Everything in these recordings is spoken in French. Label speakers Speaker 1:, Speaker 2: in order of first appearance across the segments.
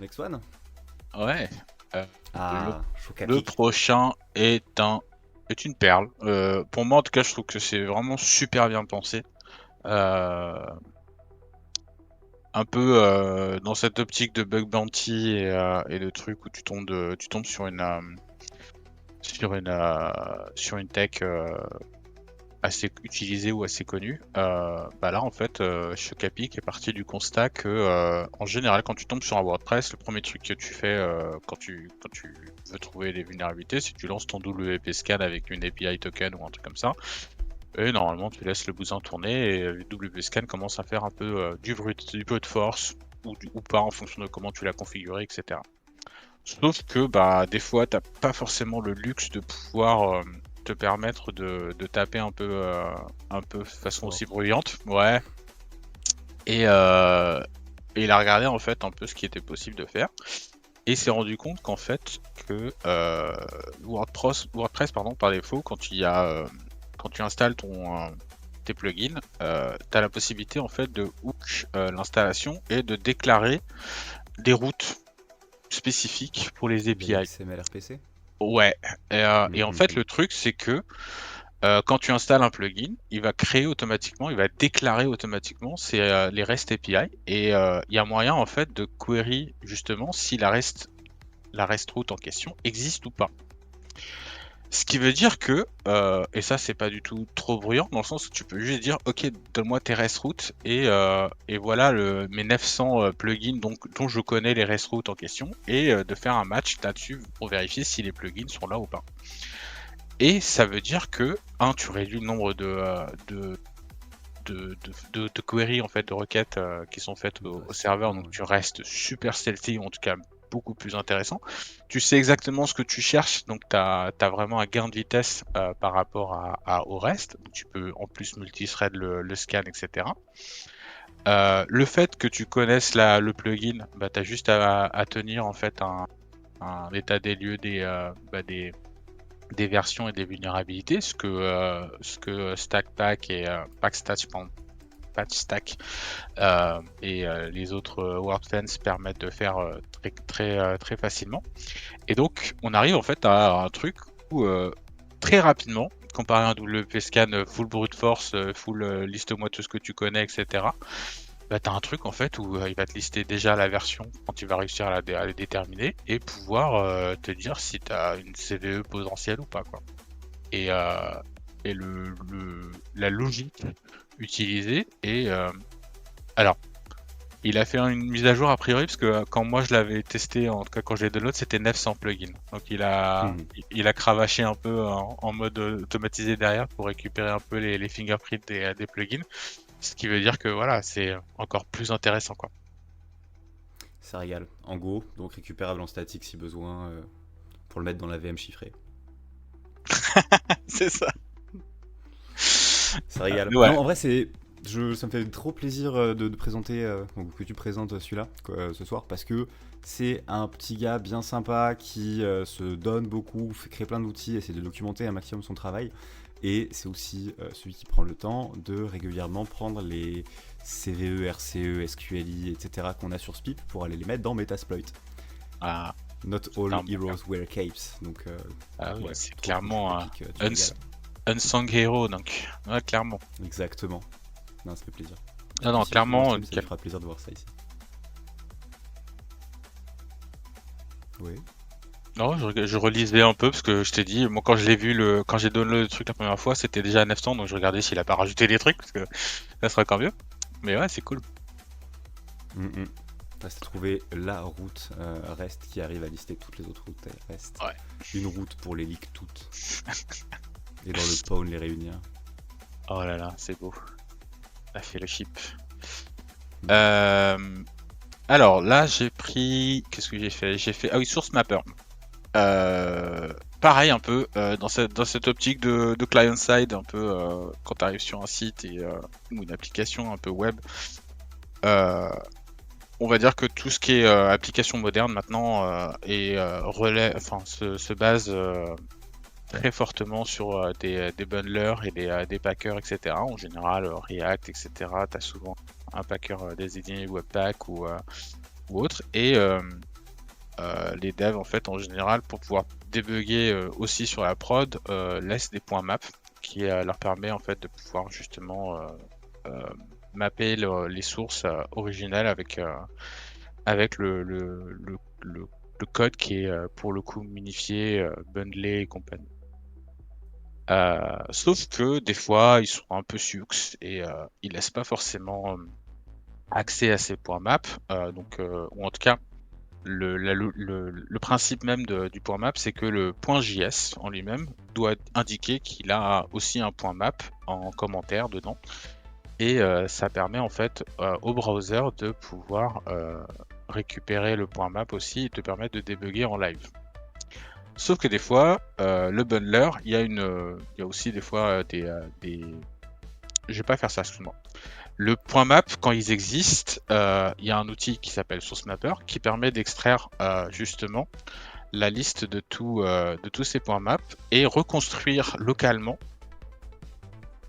Speaker 1: Next one?
Speaker 2: Ouais. Euh, le,
Speaker 1: Ah, Shoka
Speaker 2: le
Speaker 1: Kick.
Speaker 2: prochain est une perle. Pour moi, en tout cas, je trouve que c'est vraiment super bien pensé. Euh, un peu dans cette optique de bug bounty et de trucs où tu tombes sur une tech assez utilisée ou assez connue. Bah là, en fait, Chocapic est parti du constat que, en général, quand tu tombes sur un WordPress, le premier truc que tu fais quand tu veux trouver des vulnérabilités, c'est que tu lances ton WP scan avec une API token ou un truc comme ça. Et normalement, tu laisses le bousin tourner et le WP scan commence à faire un peu du brute force ou pas en fonction de comment tu l'as configuré, etc. Sauf que bah des fois t'as pas forcément le luxe de pouvoir te permettre de taper un peu de façon aussi
Speaker 1: Fort.
Speaker 2: bruyante. Ouais. Et, et il a regardé en fait un peu ce qui était possible de faire. Et il s'est rendu compte qu'en fait que WordPress pardon, par défaut, quand tu installes tes plugins, tu as la possibilité en fait de hook l'installation et de déclarer des routes spécifiques pour les
Speaker 1: Les
Speaker 2: API.
Speaker 1: XML RPC?
Speaker 2: Ouais, et en fait,
Speaker 1: Mhm.
Speaker 2: le truc, c'est que quand tu installes un plugin, il va créer automatiquement, il va déclarer automatiquement les REST API et il y a moyen en fait de query justement si la REST route en question existe ou pas. Ce qui veut dire que, et ça c'est pas du tout trop bruyant, dans le sens où tu peux juste dire ok donne-moi tes REST routes et voilà mes 900 plugins dont je connais les REST routes en question et de faire un match là-dessus pour vérifier si les plugins sont là ou pas. Et ça veut dire que, tu réduis le nombre de queries, en fait, de requêtes qui sont faites au serveur,
Speaker 1: Drastiquement,
Speaker 2: donc
Speaker 1: ouais.
Speaker 2: tu restes super stealthy, ou en tout cas beaucoup plus intéressant. Tu sais exactement ce que tu cherches, donc tu as vraiment un gain de vitesse par rapport au reste. Donc tu peux en plus multithread le scan, etc. Le fait que tu connaisses le plugin, bah, tu as juste à tenir en fait un état des lieux des versions et des vulnérabilités, ce que StackPack et PackStack, pardon, PatchStack et les autres WordFence permettent de faire très facilement. Et donc, on arrive en fait à un truc où très rapidement, comparé à un WP Scan full brute force, full liste-moi tout ce que tu connais, etc. Bah, t'as un truc en fait où il va te lister déjà la version quand tu vas réussir à la déterminer et pouvoir te dire si t'as une CVE potentielle ou pas, quoi. Et, la logique utilisée est... alors, il a fait une mise à jour a priori, parce que quand moi je l'avais testé, en tout cas quand j'ai download, c'était 900 plugins. Donc
Speaker 1: Mhm.
Speaker 2: il a cravaché un peu en mode automatisé derrière pour récupérer un peu les fingerprints des plugins. Ce qui veut dire que voilà, c'est encore plus intéressant, quoi.
Speaker 1: Ça régale. En Go, donc récupérable en statique si besoin, pour le mettre dans la VM chiffrée.
Speaker 2: C'est ça.
Speaker 1: Ça régale.
Speaker 2: Mais ouais.
Speaker 1: Non, en vrai, ça me fait trop plaisir de présenter, donc, que tu présentes celui-là ce soir, parce que c'est un petit gars bien sympa qui se donne beaucoup, fait créer plein d'outils, essaie de documenter un maximum son travail. Et c'est aussi celui qui prend le temps de régulièrement prendre les CVE, RCE, SQLI, etc. qu'on a sur SPIP pour aller les mettre dans Metasploit.
Speaker 2: Ah,
Speaker 1: Not
Speaker 2: c'est
Speaker 1: all
Speaker 2: un bon gars.
Speaker 1: heroes wear capes. Donc,
Speaker 2: Ah oui,
Speaker 1: ouais,
Speaker 2: c'est
Speaker 1: trop cool.
Speaker 2: clairement un
Speaker 1: Shokakick, tu régales.
Speaker 2: unsung hero, donc ouais, clairement.
Speaker 1: Exactement. Non, ça fait plaisir.
Speaker 2: Non,
Speaker 1: Puis
Speaker 2: non,
Speaker 1: s'il le trouve en
Speaker 2: clairement,
Speaker 1: stream, ça lui fera plaisir de voir ça ici. Oui.
Speaker 2: non, je relisais un peu parce que je t'ai dit, moi quand je l'ai vu quand j'ai downloadé le truc la première fois, c'était déjà à 900, donc je regardais s'il a pas rajouté des trucs parce que ça serait encore mieux. Mais ouais, c'est cool.
Speaker 1: Mm. Reste à trouver la route REST qui arrive à lister toutes les autres routes REST.
Speaker 2: Ouais.
Speaker 1: Une route pour les leaks toutes. Et dans le pawn les réunir.
Speaker 2: Oh là là, c'est beau. Ça fait le chip.
Speaker 1: Mm.
Speaker 2: Euh, alors là, j'ai pris, qu'est-ce que j'ai fait? J'ai fait, ah oui, Source Mapper. Pareil un peu dans cette optique de client side, un peu quand tu arrives sur un site ou une application un peu web. Euh, on va dire que tout ce qui est application moderne maintenant se base très fortement sur des bundlers et des packers, etc. En général, React, etc. Tu as souvent un packer désigné Webpack ou autre. Et les devs en fait en général pour pouvoir débugger aussi sur la prod laissent des points map qui leur permet en fait de pouvoir justement mapper les sources originales avec le code qui est pour le coup minifié, bundlé et compagnie. Sauf que des fois ils sont un peu sus et ils laissent pas forcément accès à ces points map, ou en tout cas le principe même du point map, c'est que le point JS en lui-même doit indiquer qu'il a aussi un point map en commentaire dedans. Et ça permet en fait au browser de pouvoir récupérer le point map aussi et te permettre de débugger en live. Sauf que des fois, le bundler, il y a aussi des fois Je vais pas faire ça, excuse-moi. Le point map, quand ils existent, il y a un outil qui s'appelle SourceMapper qui permet d'extraire justement la liste de tous ces points map et reconstruire localement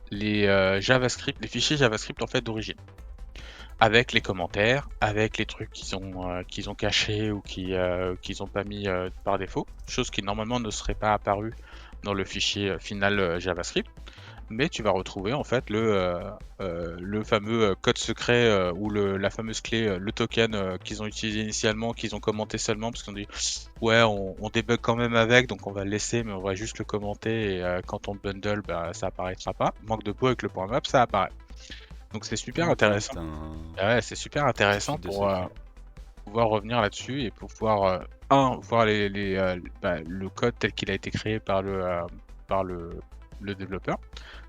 Speaker 2: les fichiers JavaScript en fait d'origine, avec les commentaires, avec les trucs qu'ils ont cachés ou qu'ils ont pas mis par défaut, chose qui normalement ne serait pas apparue dans le fichier final JavaScript. Mais tu vas retrouver en fait le fameux code secret ou la fameuse clé, le token qu'ils ont utilisé initialement, qu'ils ont commenté seulement parce qu'on dit ouais on débug quand même avec, donc on va le laisser mais on va juste le commenter et quand on bundle bah, ça apparaîtra pas. Manque de peau avec le point map, ça apparaît. Donc c'est super intéressant. Ouais, c'est super intéressant pour pouvoir revenir là-dessus et pour pouvoir voir le code tel qu'il a été créé par le développeur,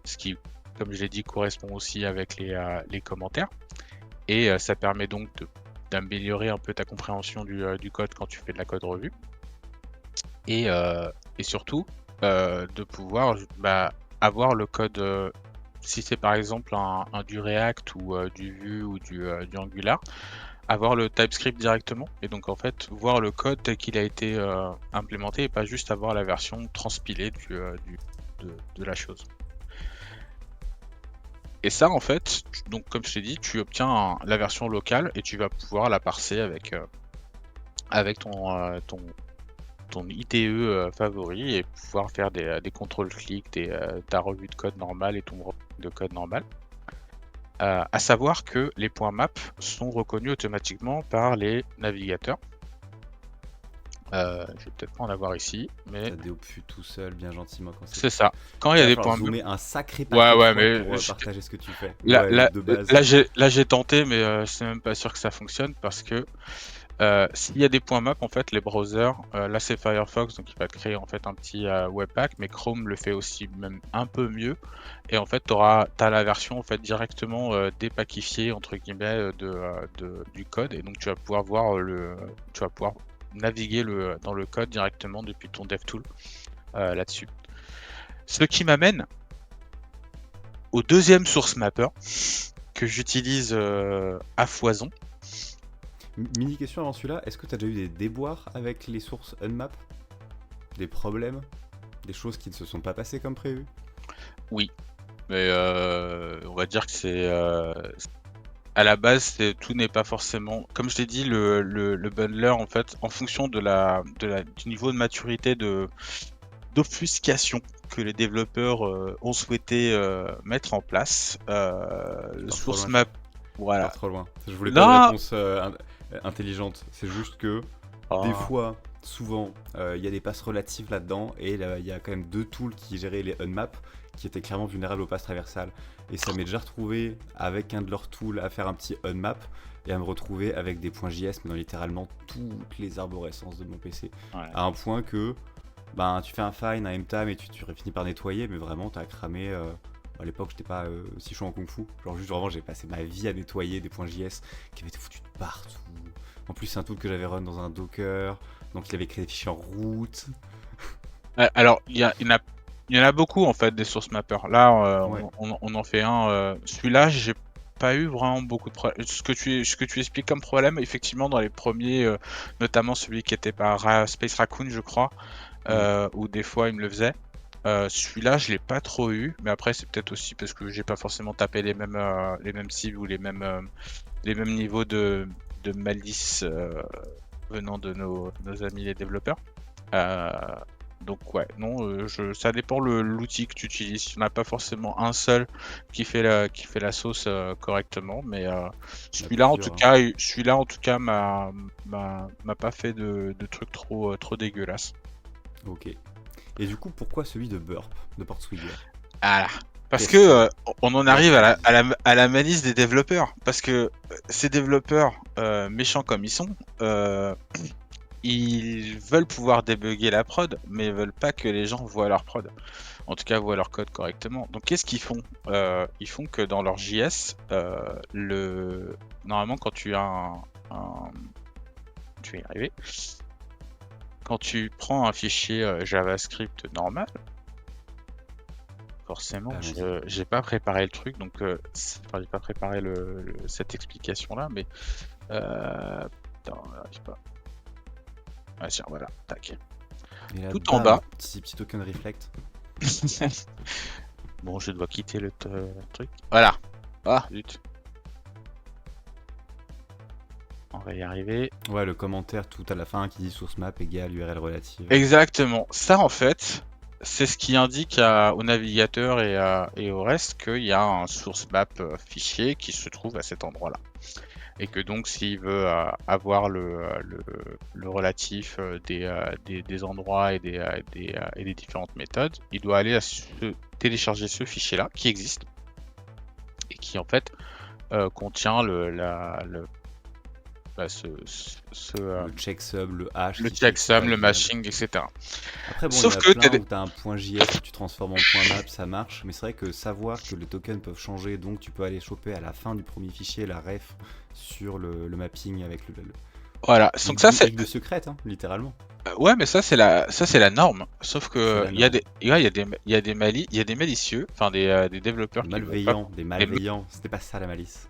Speaker 2: ce qui, comme je l'ai dit, correspond aussi avec les commentaires. Et ça permet donc d'améliorer un peu ta compréhension du code quand tu fais de la code revue. Et surtout, de pouvoir avoir le code, si c'est par exemple du React ou du Vue ou du Angular, avoir le TypeScript directement et donc en fait voir le code tel qu'il a été implémenté et pas juste avoir la version transpilée de la chose. Et ça en fait, donc comme je t'ai dit, tu obtiens la version locale et tu vas pouvoir la parser avec ton IDE favori et pouvoir faire des contrôles-clics, ta revue de code normale et ton revue de code normal. À savoir que les points map sont reconnus automatiquement par les navigateurs. Je vais peut-être pas en avoir ici, mais
Speaker 1: ça déopue tout seul, bien gentiment quand
Speaker 2: c'est ça. Quand il y a des points
Speaker 1: zoomer un sacré paquet de fois pour partager ce que tu fais.
Speaker 2: Là j'ai tenté, mais c'est même pas sûr que ça fonctionne parce que s'il y a des points map, en fait, les browsers, là c'est Firefox, donc il va te créer en fait un petit Webpack, mais Chrome le fait aussi même un peu mieux. Et en fait, t'as la version en fait directement dépaquifiée entre guillemets du code, et donc tu vas pouvoir naviguer dans le code directement depuis ton DevTool là-dessus. Ce qui m'amène au deuxième source mapper que j'utilise à foison.
Speaker 1: Mini question avant celui-là, est-ce que tu as déjà eu des déboires avec les sources Unmap? Des problèmes? Des choses qui ne se sont pas passées comme prévu?
Speaker 2: Oui, mais on va dire que c'est... à la base, tout n'est pas forcément... Comme je t'ai dit, le bundler, en fait, en fonction du niveau de maturité d'obfuscation que les développeurs ont souhaité mettre en place, le source map... Voilà.
Speaker 1: Trop loin. Je voulais pas de réponse intelligente. C'est juste que des fois, souvent, il y a des passes relatives là-dedans et il y a quand même deux tools qui géraient les unmap qui étaient clairement vulnérables aux passes traversales. Et ça m'est déjà retrouvé avec un de leurs tools à faire un petit unmap et à me retrouver avec des points JS mais dans littéralement toutes les arborescences de mon PC. Ouais. À un point que tu fais un find, un mtam et tu finis par nettoyer, mais vraiment t'as cramé. À l'époque, j'étais pas si chaud en kung fu. Genre, juste vraiment, j'ai passé ma vie à nettoyer des points JS qui avaient été foutus de partout. En plus, c'est un tool que j'avais run dans un Docker, donc il avait créé des fichiers en route.
Speaker 2: Alors, il y en a beaucoup en fait des source mappers. Là, ouais. on en fait un. Celui-là, j'ai pas eu vraiment beaucoup de problèmes. Ce que tu expliques comme problème, effectivement, dans les premiers, notamment celui qui était par Space Raccoon, je crois, où des fois il me le faisait. Celui-là, je l'ai pas trop eu, mais après c'est peut-être aussi parce que j'ai pas forcément tapé les mêmes cibles ou les mêmes niveaux de de malice venant de nos amis les développeurs. Donc ouais, non, ça dépend l'outil que tu utilises. Il n'y en a pas forcément un seul qui fait la sauce correctement, mais
Speaker 1: Il y en a
Speaker 2: celui-là en tout
Speaker 1: plusieurs, hein.
Speaker 2: cas m'a pas fait de trucs trop dégueulasses.
Speaker 1: Ok. Et du coup, pourquoi celui de Burp, de Portswigger?
Speaker 2: Voilà. Parce
Speaker 1: Qu'est-ce
Speaker 2: que
Speaker 1: que
Speaker 2: on en
Speaker 1: Burp
Speaker 2: arrive
Speaker 1: te dit?
Speaker 2: à la malice des développeurs. Parce que ces développeurs, méchants comme ils sont, ils veulent pouvoir débugger la prod, mais ils veulent pas que les gens voient leur prod. En tout cas, voient leur code correctement. Donc, qu'est-ce qu'ils font? Ils font que dans leur JS, normalement, quand tu as tu vas y arriver. Quand tu prends un fichier JavaScript normal, forcément,
Speaker 1: Allons-y.
Speaker 2: j'ai pas préparé le truc, donc enfin, j'ai pas préparé cette explication-là, mais putain, j'arrive pas. Ah tiens, voilà, tac.
Speaker 1: Et là,
Speaker 2: Tout en
Speaker 1: bam,
Speaker 2: bas.
Speaker 1: petit token reflect.
Speaker 2: Bon, je dois quitter le truc. Voilà. Ah, zut. On va y arriver.
Speaker 1: Ouais, le commentaire tout à la fin qui dit source map égale URL relative.
Speaker 2: Exactement. Ça, en fait, c'est ce qui indique au navigateur et au reste qu'il y a un source map fichier qui se trouve à cet endroit-là. Et que donc, s'il veut avoir le relatif des endroits et des différentes méthodes, il doit aller télécharger ce fichier-là qui existe et qui en fait contient
Speaker 1: Le checksum, le hash,
Speaker 2: le
Speaker 1: si c'est
Speaker 2: checksum,
Speaker 1: pas
Speaker 2: le
Speaker 1: génial.
Speaker 2: mashing, etc.
Speaker 1: Après, bon, il y en
Speaker 2: Sauf
Speaker 1: a
Speaker 2: que
Speaker 1: plein où tu as un point JS que tu transformes en point map, ça marche. Mais c'est vrai que savoir que les tokens peuvent changer, donc tu peux aller choper à la fin du premier fichier la ref sur le mapping avec
Speaker 2: voilà, donc ça c'est
Speaker 1: ligue de secrète, hein, littéralement.
Speaker 2: ouais, mais ça c'est la norme. Sauf
Speaker 1: C'est
Speaker 2: que
Speaker 1: la
Speaker 2: il y a
Speaker 1: norme.
Speaker 2: des il y a des malicieux, enfin des développeurs qui veulent pas
Speaker 1: Des
Speaker 2: des,
Speaker 1: malveillants, c'était pas ça la malice.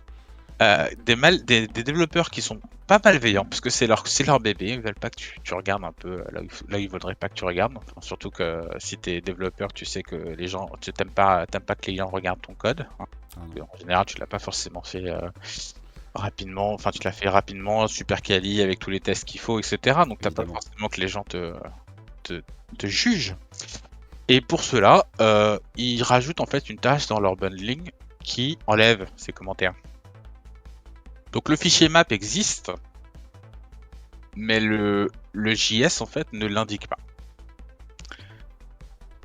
Speaker 2: des développeurs qui sont pas malveillants parce que c'est leur bébé, ils veulent pas que tu regardes un peu là où ils voudraient pas que tu regardes. Enfin, surtout que si t'es développeur, tu sais que les gens tu t'aimes pas que les gens regardent ton code, hein.
Speaker 1: Ah non.
Speaker 2: En général, tu l'as pas forcément fait rapidement, enfin tu l'as fait rapidement, super quali avec tous les tests qu'il faut, etc. Donc t'as pas
Speaker 1: Évidemment.
Speaker 2: forcément que les gens te, te jugent. Et pour cela, ils rajoutent en fait une tâche dans leur bundling qui enlève ces commentaires. Donc le fichier map existe, mais le JS en fait ne l'indique pas.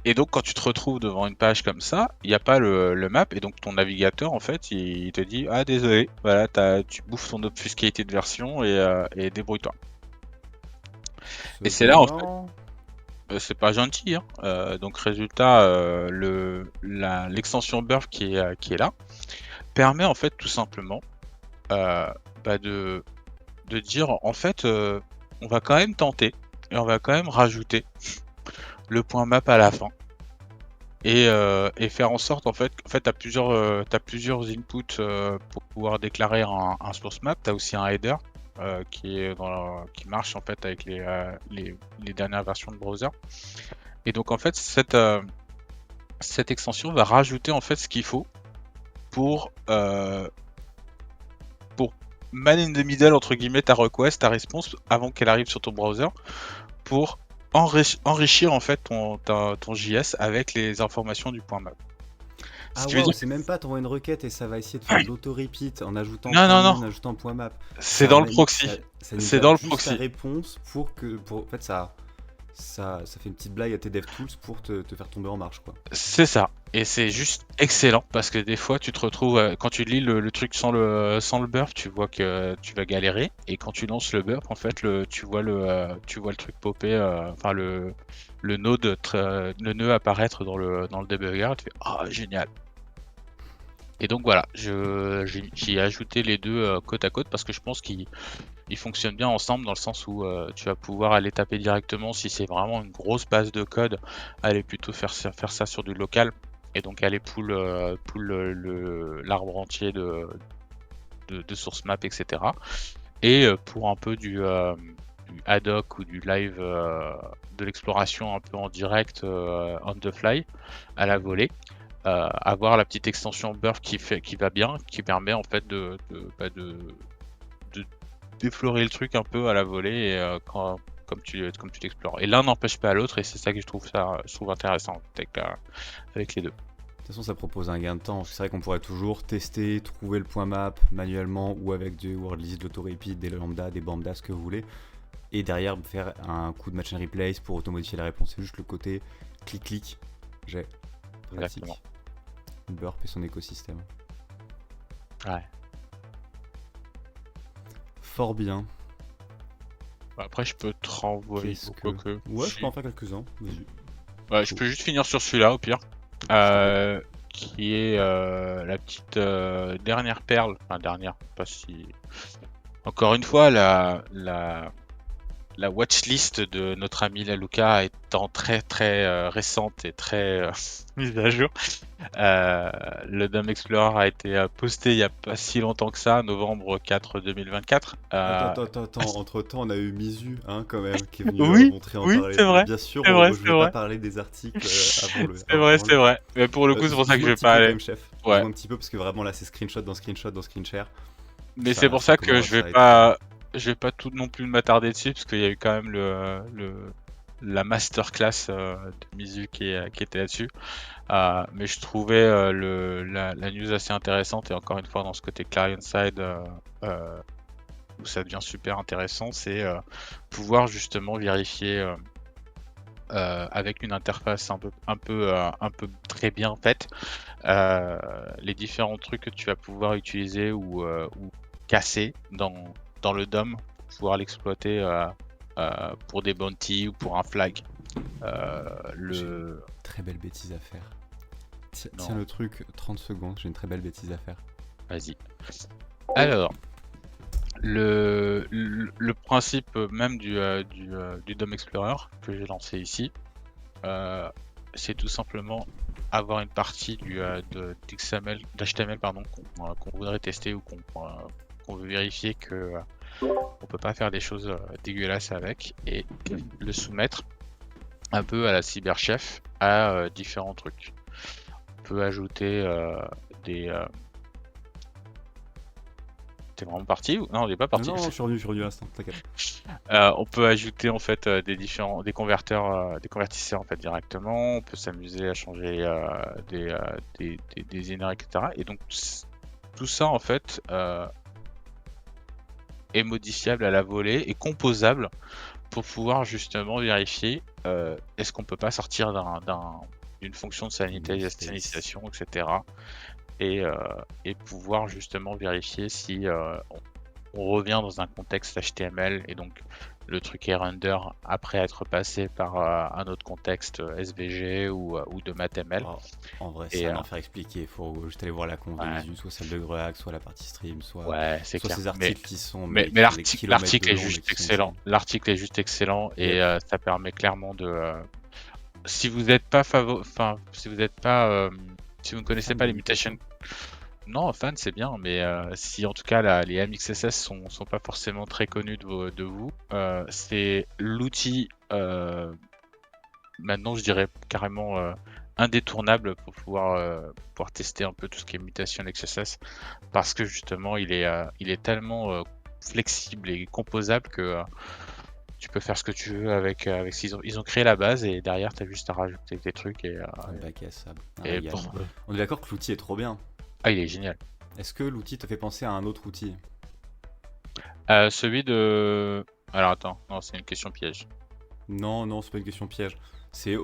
Speaker 2: Et donc quand tu te retrouves devant une page comme ça, il n'y a pas le map, et donc ton navigateur en fait il te dit ah désolé, voilà tu bouffes ton obfuscated version et débrouille-toi. Et c'est là en fait,
Speaker 1: Cependant,
Speaker 2: c'est pas gentil, hein. Donc résultat, l'extension Burp qui est là permet en fait tout simplement euh, de dire en fait on va quand même tenter et on va quand même rajouter le point map à la fin et faire en sorte en fait t'as plusieurs inputs pour pouvoir déclarer un source map. T'as aussi un header qui marche en fait avec les dernières versions de browser. Et donc en fait cette extension va rajouter en fait ce qu'il faut pour man in the middle entre guillemets ta request, ta response avant qu'elle arrive sur ton browser pour enrichir en fait ton JS avec les informations du point map. Si
Speaker 1: ah
Speaker 2: tu veux
Speaker 1: waouh,
Speaker 2: dire
Speaker 1: c'est même pas t'envoies une requête et ça va essayer de faire de l'auto-repeat en ajoutant
Speaker 2: non
Speaker 1: point
Speaker 2: non
Speaker 1: mi,
Speaker 2: non,
Speaker 1: en ajoutant point map.
Speaker 2: c'est dans le
Speaker 1: Ça,
Speaker 2: proxy.
Speaker 1: ça
Speaker 2: C'est
Speaker 1: nettoie
Speaker 2: dans le
Speaker 1: juste ta
Speaker 2: proxy.
Speaker 1: réponse en fait, ça fait une petite blague à tes DevTools pour te faire tomber en marche, quoi.
Speaker 2: C'est ça. Et c'est juste excellent parce que des fois tu te retrouves quand tu lis le truc sans le burp, tu vois que tu vas galérer et quand tu lances le burp en fait tu vois le truc popper enfin le node le nœud apparaître dans le debugger et tu fais ah génial. Et donc voilà, j'y ai ajouté les deux côte à côte parce que je pense qu'ils fonctionnent bien ensemble dans le sens où tu vas pouvoir aller taper directement si c'est vraiment une grosse base de code, aller plutôt faire ça sur du local et donc aller pull l'arbre entier de source map, etc. Et pour un peu du ad hoc ou du live de l'exploration un peu en direct on the fly à la volée. Avoir la petite extension Burp qui va bien, qui permet en fait de d'effleurer le truc un peu à la volée et, comme tu l'explores. Et l'un n'empêche pas l'autre, et c'est ça que je trouve intéressant avec les deux.
Speaker 1: De toute façon, ça propose un gain de temps. C'est vrai qu'on pourrait toujours tester, trouver le point map manuellement ou avec du WorldList, de l'auto-repeat, des lambda, des bambdas, ce que vous voulez. Et derrière, faire un coup de match and replace pour automodifier la réponse. C'est juste le côté clic-clic. J'ai pratique.
Speaker 2: Exactement.
Speaker 1: Burp et son écosystème.
Speaker 2: Ouais.
Speaker 1: Fort bien.
Speaker 2: Après, je peux te renvoyer.
Speaker 1: Qu'est-ce que...
Speaker 2: Quoique,
Speaker 1: Ouais, je peux en faire quelques-uns. Vas-y.
Speaker 2: Ouais, je peux juste finir sur celui-là au pire. Qui est la petite dernière perle. Enfin, dernière, pas si. Encore une fois, la watchlist de notre ami Laluka étant très très récente et très mise à jour. Le Dome Explorer a été posté il n'y a pas si longtemps que ça, novembre 4 2024.
Speaker 1: Attends, entre-temps, on a eu Mizu, hein, quand même, qui est venu
Speaker 2: Oui,
Speaker 1: montrer en
Speaker 2: oui,
Speaker 1: parler.
Speaker 2: c'est vrai.
Speaker 1: Bien sûr,
Speaker 2: C'est vrai,
Speaker 1: je
Speaker 2: c'est
Speaker 1: vais pas
Speaker 2: vrai.
Speaker 1: parler des articles avant le.
Speaker 2: C'est vrai, c'est vrai. Mais pour le coup, c'est pour ça que je vais pas
Speaker 1: Quand
Speaker 2: aller.
Speaker 1: même, chef.
Speaker 2: Ouais.
Speaker 1: Dis-moi un petit peu, parce que vraiment là, c'est screenshot dans screen share.
Speaker 2: Mais c'est pour ça que je vais pas tout non plus m'attarder dessus, parce qu'il y a eu quand même la masterclass de Mizu qui était là-dessus. Mais je trouvais la news assez intéressante, et encore une fois dans ce côté client-side où ça devient super intéressant, c'est pouvoir justement vérifier avec une interface un peu très bien faite les différents trucs que tu vas pouvoir utiliser ou casser dans le DOM pour pouvoir l'exploiter pour des bounties ou pour un flag.
Speaker 1: J'ai une très belle bêtise à faire. Tiens le truc, 30 secondes, j'ai une très belle bêtise à faire.
Speaker 2: Vas-y. Alors, le principe même du DOM Explorer que j'ai lancé ici, c'est tout simplement avoir une partie d'HTML qu'on voudrait tester ou qu'on veut vérifier que on peut pas faire des choses dégueulasses avec, et le soumettre un peu à la cyberchef à différents trucs. On peut ajouter des... T'es vraiment parti ou... Non, on n'est pas parti.
Speaker 1: Non, je suis revenu à l'instant, t'inquiète.
Speaker 2: On peut ajouter en fait des converteurs, des convertisseurs en fait directement. On peut s'amuser à changer des inner, etc. Et donc tout ça en fait est modifiable à la volée et composable pour pouvoir justement vérifier est-ce qu'on peut pas sortir d'une fonction de sanitisation, etc. Et pouvoir justement vérifier si on revient dans un contexte HTML, et donc le truc est render après être passé par un autre contexte SVG ou de MathML.
Speaker 1: Oh, en vrai, c'est un enfer expliqué. Il faut juste aller voir la conf de Mizu, soit celle de Greac, soit la partie stream, soit ces articles qui sont.
Speaker 2: Mais l'article est juste excellent. L'article est juste excellent, et ça permet clairement de. Si vous n'êtes pas si vous ne connaissez pas les mutations. Non, fan c'est bien, mais si en tout cas les MXSS sont pas forcément très connus de vous, c'est l'outil maintenant je dirais carrément indétournable pour pouvoir tester un peu tout ce qui est mutation XSS, parce que justement il est tellement flexible et composable que tu peux faire ce que tu veux avec ils ont créé la base, et derrière tu as juste à rajouter des trucs
Speaker 1: On est d'accord que l'outil est trop bien.
Speaker 2: Ah, il est génial.
Speaker 1: Est-ce que l'outil te fait penser à un autre outil?
Speaker 2: Celui de... Alors attends, non, c'est une question piège.
Speaker 1: Non, c'est pas une question piège. C'est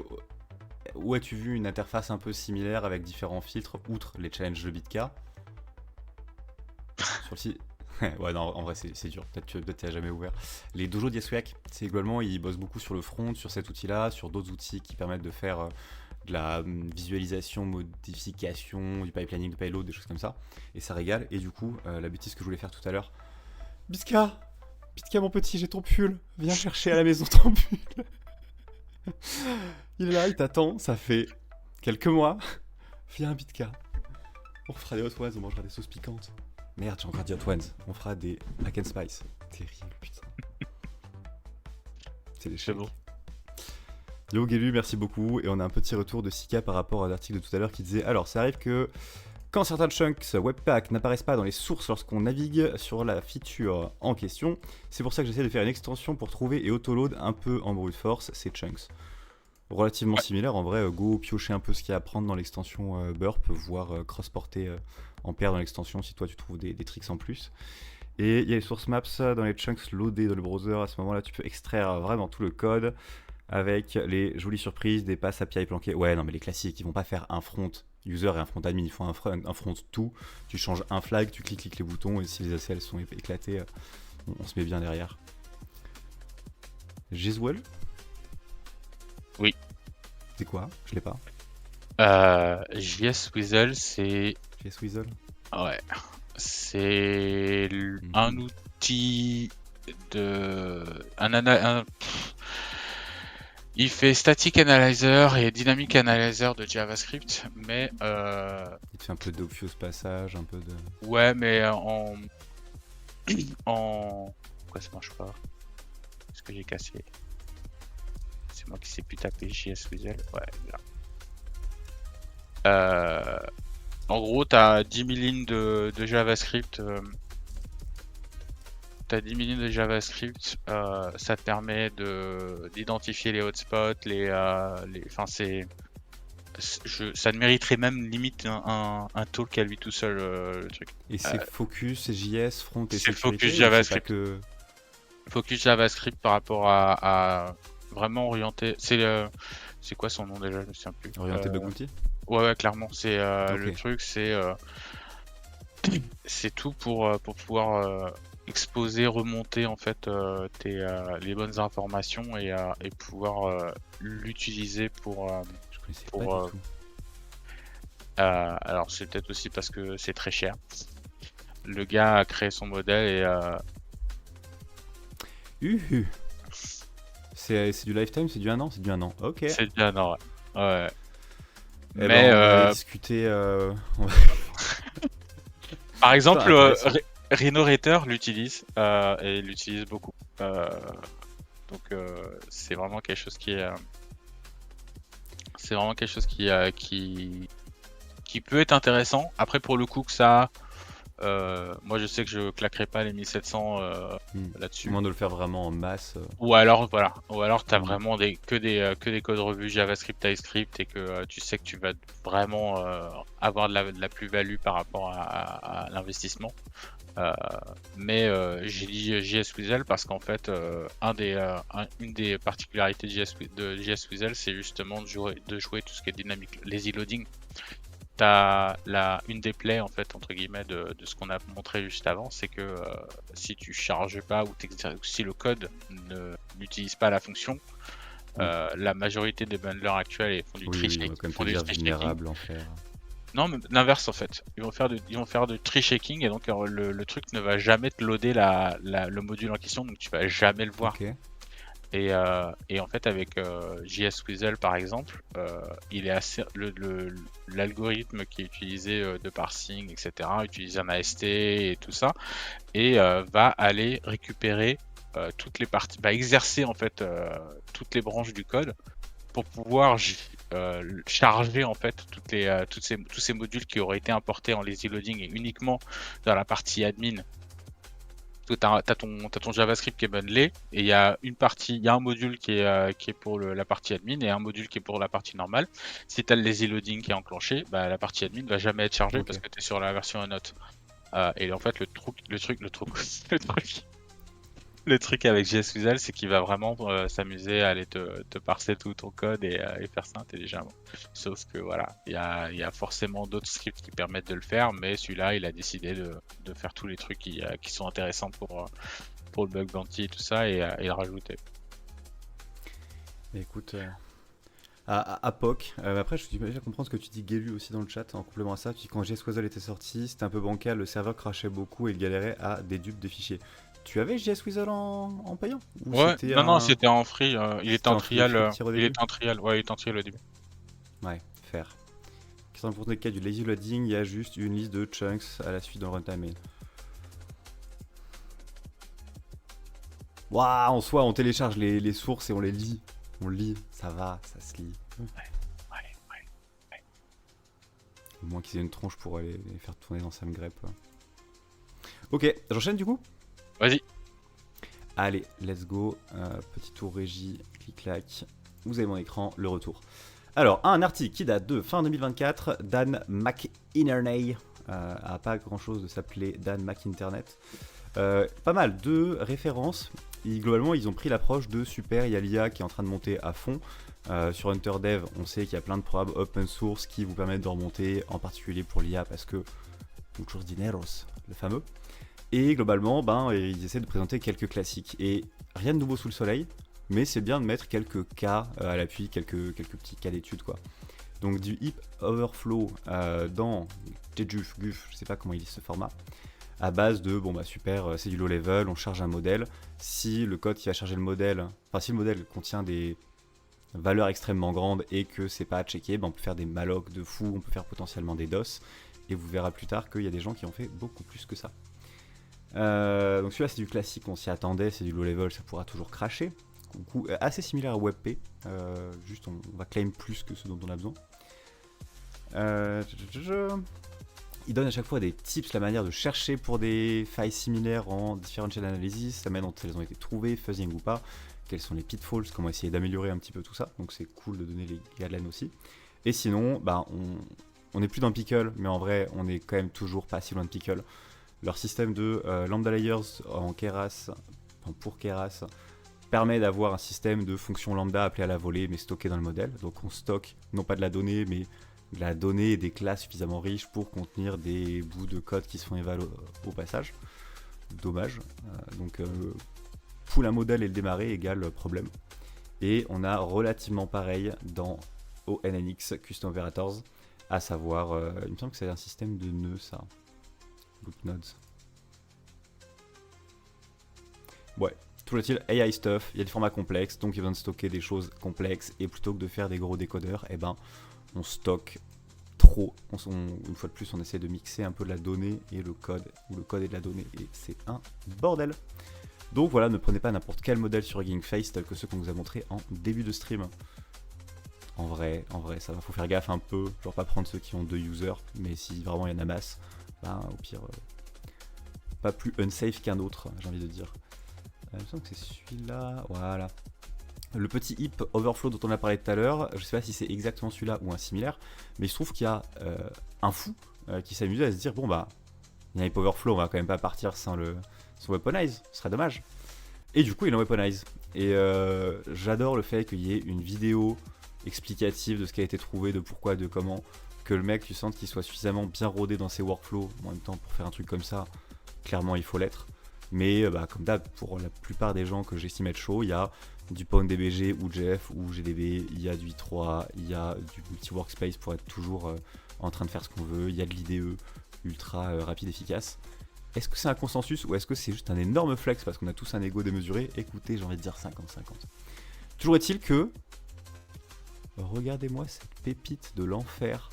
Speaker 1: où as-tu vu une interface un peu similaire avec différents filtres, outre les challenges de Bitka? Sur le site... Ouais, non, en vrai, c'est dur. Peut-être que tu n'as jamais ouvert. Les dojos d'Yasuyak, c'est globalement, ils bossent beaucoup sur le front, sur cet outil-là, sur d'autres outils qui permettent de faire de la visualisation, modification, du pipelining, du payload, des choses comme ça. Et ça régale. Et du coup, la bêtise que je voulais faire tout à l'heure. Bitka, mon petit, j'ai ton pull. Viens chercher à la maison ton pull. Il est là, il t'attend. Ça fait quelques mois. Viens, Bitka. On fera des hot ones, on mangera des sauces piquantes. Merde, j'ai encore dit hot ones. On fera des mac and spice. Terrible, putain. C'est des
Speaker 2: bon.
Speaker 1: Yo Gelu, merci beaucoup. Et on a un petit retour de Sika par rapport à l'article de tout à l'heure qui disait: alors, ça arrive que Quand certains chunks Webpack n'apparaissent pas dans les sources lorsqu'on navigue sur la feature en question, c'est pour ça que j'essaie de faire une extension pour trouver et autoload un peu en brute force ces chunks. Relativement similaire, en vrai, go piocher un peu ce qu'il y a à prendre dans l'extension Burp, voire cross-porter en paire dans l'extension si toi tu trouves des tricks en plus. Et il y a les source maps dans les chunks loadés dans le browser. À ce moment-là, tu peux extraire vraiment tout le code avec les jolies surprises, des passes API planquées. Ouais, non, mais les classiques, ils vont pas faire un front user et un front admin, ils font un front tout. Tu changes un flag, tu cliques les boutons et si les ACL sont éclatés, on se met bien derrière. Jeswell?
Speaker 2: Oui.
Speaker 1: C'est quoi? Je l'ai pas.
Speaker 2: JS Weasel, c'est.
Speaker 1: JS Weasel?
Speaker 2: Ouais. C'est un outil de. Il fait Static Analyzer et Dynamic Analyzer de JavaScript, mais.
Speaker 1: Il te fait un peu d'obvious passage, un peu de.
Speaker 2: Ouais, mais Pourquoi ça marche pas? Est-ce que j'ai cassé? C'est moi qui sais plus taper JS Weasel. Ouais, là. En gros, t'as 10 000 lignes de JavaScript. T'as 10 000 lignes de JavaScript. Ça te permet d'identifier les hotspots, enfin, ça ne mériterait même limite un talk à lui tout seul, le truc.
Speaker 1: Et c'est focus, c'est JS, front et
Speaker 2: c'est
Speaker 1: sécurité,
Speaker 2: focus JavaScript.
Speaker 1: que...
Speaker 2: Focus JavaScript par rapport à vraiment orienté. C'est quoi son nom déjà? Je me souviens plus.
Speaker 1: Orienté bug bounty?
Speaker 2: Ouais, clairement. C'est
Speaker 1: Ok.
Speaker 2: le truc, c'est tout pour pouvoir exposer, remonter en fait les bonnes informations et pouvoir l'utiliser pour.
Speaker 1: Je connaissais
Speaker 2: pour,
Speaker 1: pas du tout.
Speaker 2: Alors c'est peut-être aussi parce que c'est très cher. Le gars a créé son modèle et
Speaker 1: C'est du lifetime, c'est du 1 an? C'est du 1 an, ok.
Speaker 2: c'est du 1 an, ouais.
Speaker 1: Eh
Speaker 2: Mais
Speaker 1: ben, on va discuter...
Speaker 2: par exemple,
Speaker 1: intéressant.
Speaker 2: Rhinorator l'utilise et l'utilise beaucoup. Donc c'est vraiment quelque chose qui est qui peut être intéressant. Après pour le coup que ça moi je sais que je claquerai pas les 1700 là-dessus.
Speaker 1: Au moins de le faire vraiment en masse.
Speaker 2: Ou alors voilà, ou alors t'as vraiment que des codes revus JavaScript, TypeScript et que tu sais que tu vas vraiment avoir de la plus-value par rapport à l'investissement. Mais j'ai dit JS Weasel parce qu'en fait une des particularités de JS Weasel c'est justement de jouer tout ce qui est dynamique, lazy loading. T'as une des plaies en fait entre guillemets de ce qu'on a montré juste avant, c'est que si tu charges pas ou si le code n'utilise pas la fonction, la majorité des bundlers actuels font du tree shaking.
Speaker 1: Comme tu dire, vulnérable en faire.
Speaker 2: Non, mais l'inverse en fait. Ils vont faire de tree shaking et donc le truc ne va jamais te loader le module en question, donc tu vas jamais le voir.
Speaker 1: Okay.
Speaker 2: Et en fait avec JS Weasel par exemple, il est assez l'algorithme qui est utilisé de parsing, etc. utilise un AST et tout ça, et va aller récupérer toutes les parties, va exercer en fait toutes les branches du code pour pouvoir charger en fait tous ces modules qui auraient été importés en lazy loading et uniquement dans la partie admin. T'as ton JavaScript qui est bundlé et il y a un module qui est pour la partie admin et un module qui est pour la partie normale. Si tu as le lazy loading qui est enclenché, bah, la partie admin va jamais être chargée parce que tu es sur la version note. Et en fait, le truc avec JS Weasel, c'est qu'il va vraiment s'amuser à aller te parser tout ton code et faire ça intelligemment. Sauf que voilà, il y a forcément d'autres scripts qui permettent de le faire, mais celui-là, il a décidé de faire tous les trucs qui sont intéressants pour le bug bounty et tout ça et le rajouter.
Speaker 1: Écoute, à POC, après je suis déjà comprendre ce que tu dis Gelu aussi dans le chat en complément à ça. Tu dis quand JS Weasel était sorti, c'était un peu bancal, le serveur crachait beaucoup et il galérait à des dupes de fichiers. Tu avais JS Weasel en payant ou
Speaker 2: Ouais, non, c'était en free. Il était en trial. Il était en trial. Ouais, il était en trial au début.
Speaker 1: Ouais, faire. Pour le cas du lazy loading, il y a juste une liste de chunks à la suite dans le runtime main. Waouh, en soi, on télécharge les sources et on les lit. On lit, ça va, ça se lit.
Speaker 2: Ouais.
Speaker 1: Au moins qu'ils aient une tronche pour les faire tourner dans SamGrep. Ok, j'enchaîne du coup.
Speaker 2: Vas-y.
Speaker 1: Allez, let's go. Petit tour régie, clic-clac. Vous avez mon écran, le retour. Alors, un article qui date de fin 2024, Dan McInerney. A pas grand chose de s'appeler Dan McInternet. Pas mal de références. Et globalement, ils ont pris l'approche de super, il y a l'IA qui est en train de monter à fond. Sur HunterDev, on sait qu'il y a plein de programmes open source qui vous permettent de remonter, en particulier pour l'IA, parce que muchos dineros, le fameux. Et globalement, ils essaient de présenter quelques classiques. Et rien de nouveau sous le soleil, mais c'est bien de mettre quelques cas à l'appui, quelques petits cas d'études, quoi. Donc du heap overflow dans Jejuf, Guf, je sais pas comment il dit ce format, à base de super, c'est du low level, on charge un modèle. Si le code qui va charger le modèle, si le modèle contient des valeurs extrêmement grandes et que c'est pas à checker, on peut faire des mallocs de fou, on peut faire potentiellement des DOS, et vous verrez plus tard qu'il y a des gens qui ont fait beaucoup plus que ça. Donc celui-là c'est du classique, on s'y attendait, c'est du low level, ça pourra toujours cracher. Assez similaire à WebP, juste on va claim plus que ce dont on a besoin. Il donne à chaque fois des tips, la manière de chercher pour des failles similaires en differential analysis, la manière dont elles ont été trouvées, fuzzing ou pas, quels sont les pitfalls, comment essayer d'améliorer un petit peu tout ça, donc c'est cool de donner les guidelines aussi. Et sinon, on n'est plus dans Pickle, mais en vrai, on est quand même toujours pas si loin de Pickle. Leur système de lambda layers pour Keras permet d'avoir un système de fonctions lambda appelées à la volée, mais stocké dans le modèle. Donc on stocke non pas de la donnée, mais de la donnée et des classes suffisamment riches pour contenir des bouts de code qui se font évaluer au passage. Dommage. Donc pool un modèle et le démarrer égale problème. Et on a relativement pareil dans ONNX Custom Operators, à savoir, il me semble que c'est un système de nœuds ça. Loop nodes. Ouais, toujours est-il AI stuff, il y a des formats complexes, donc il y a besoin de stocker des choses complexes, et plutôt que de faire des gros décodeurs, on stocke trop. Une fois de plus, on essaie de mixer un peu de la donnée et le code, ou le code et de la donnée, et c'est un bordel. Donc voilà, ne prenez pas n'importe quel modèle sur Hugging Face, tel que ceux qu'on vous a montré en début de stream. En vrai, ça va, faut faire gaffe un peu, genre pas prendre ceux qui ont 2 users, mais si vraiment il y en a masse, au pire, pas plus unsafe qu'un autre, j'ai envie de dire. Il me semble que c'est celui-là, voilà. Le petit heap overflow dont on a parlé tout à l'heure, je sais pas si c'est exactement celui-là ou un similaire, mais il se trouve qu'il y a un fou qui s'amusait à se dire, il y a un heap overflow, on va quand même pas partir sans weaponize, ce serait dommage. Et du coup, il en weaponize. Et j'adore le fait qu'il y ait une vidéo explicative de ce qui a été trouvé, de pourquoi, de comment, que le mec, tu sentes qu'il soit suffisamment bien rodé dans ses workflows. En même temps, pour faire un truc comme ça, clairement, il faut l'être. Mais comme d'hab, pour la plupart des gens que j'estime être chaud, il y a du PwnDBG ou JF ou GDB, il y a du i3, il y a du multi-workspace pour être toujours en train de faire ce qu'on veut, il y a de l'IDE ultra rapide, efficace. Est-ce que c'est un consensus ou est-ce que c'est juste un énorme flex parce qu'on a tous un ego démesuré? Écoutez, j'ai envie de dire 50-50. Toujours est-il que... Regardez-moi cette pépite de l'enfer.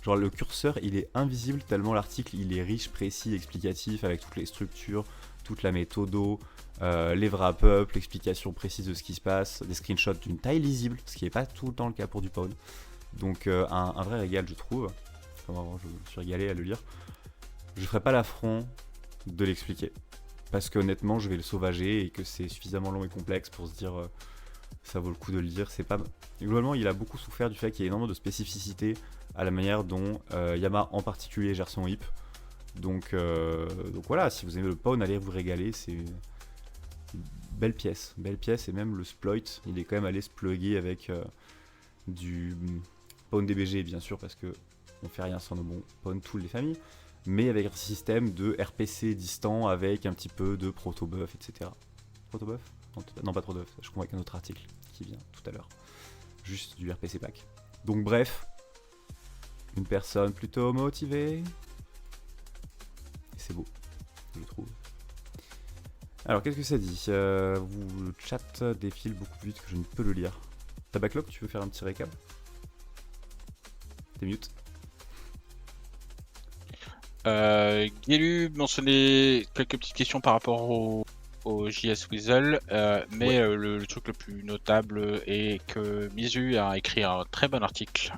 Speaker 1: Genre le curseur, il est invisible tellement l'article, il est riche, précis, explicatif, avec toutes les structures, toute la méthodo, les wrap-up, l'explication précise de ce qui se passe, des screenshots d'une taille lisible, ce qui n'est pas tout le temps le cas pour du Pwn. Donc un vrai régal, je trouve. Enfin, je me suis régalé à le lire. Je ferai pas l'affront de l'expliquer. Parce que honnêtement, je vais le sauvager et que c'est suffisamment long et complexe pour se dire ça vaut le coup de le lire. C'est pas... Globalement, il a beaucoup souffert du fait qu'il y a énormément de spécificité à la manière dont Yama en particulier gère son heap. Donc voilà, si vous aimez le Pwn, allez vous régaler. C'est une belle pièce. Et même le sploit, il est quand même allé se plugger avec du PwnDBG, bien sûr, parce que on fait rien sans nos bons Pwn tools des familles. Mais avec un système de RPC distant avec un petit peu de protobuf, etc. Protobuf ? Non, pas protobuf, je confonds avec un autre article qui vient tout à l'heure. Juste du RPC pack. Donc bref, une personne plutôt motivée. Et c'est beau, je trouve. Alors qu'est-ce que ça dit le chat défile beaucoup plus vite que je ne peux le lire. Ta backlog, tu veux faire un petit récap? T'es mute.
Speaker 2: Guélu mentionnait quelques petites questions par rapport au JS Weasel, mais ouais. Le truc le plus notable est que Mizu a écrit un très bon article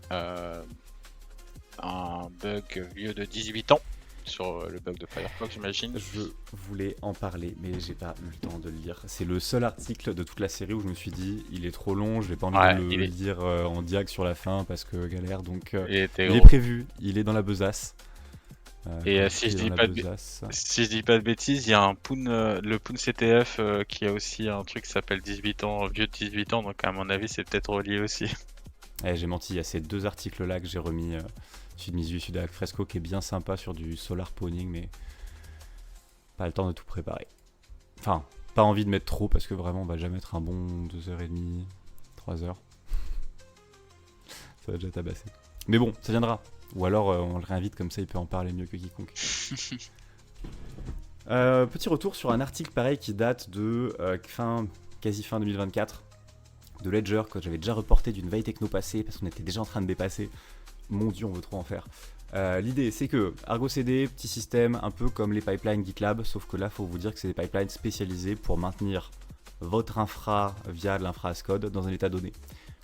Speaker 2: un bug vieux de 18 ans sur le bug de Firefox, j'imagine.
Speaker 1: Je voulais en parler, mais j'ai pas eu le temps de le lire. C'est le seul article de toute la série où je me suis dit, il est trop long, je n'ai pas envie
Speaker 2: Ouais,
Speaker 1: de le lire en direct sur la fin parce que galère. Donc,
Speaker 2: il était
Speaker 1: il est
Speaker 2: gros.
Speaker 1: prévu, il est dans la besace.
Speaker 2: Et
Speaker 1: Quand
Speaker 2: si
Speaker 1: il
Speaker 2: je
Speaker 1: est
Speaker 2: dis
Speaker 1: dans
Speaker 2: pas
Speaker 1: la
Speaker 2: de,
Speaker 1: besace.
Speaker 2: si je dis pas de bêtises, il y a le Poon CTF qui a aussi un truc qui s'appelle 18 ans, vieux de 18 ans, donc à mon avis c'est peut-être relié aussi.
Speaker 1: J'ai menti, il y a ces 2 articles-là que j'ai remis, celui de Mizu et celui d'Ac Fresco, qui est bien sympa sur du solar pawning, mais pas le temps de tout préparer. Enfin, pas envie de mettre trop, parce que vraiment, on va jamais mettre un bon 2h30, 3h. Ça va déjà tabasser. Mais bon, ça viendra. Ou alors, on le réinvite, comme ça, il peut en parler mieux que quiconque. Petit retour sur un article pareil qui date de quasi fin 2024. De Ledger, que j'avais déjà reporté d'une veille techno passée parce qu'on était déjà en train de dépasser. Mon dieu, on veut trop en faire. L'idée, c'est que Argo CD, petit système, un peu comme les pipelines GitLab, sauf que là, il faut vous dire que c'est des pipelines spécialisés pour maintenir votre infra via de l'infra as code dans un état donné.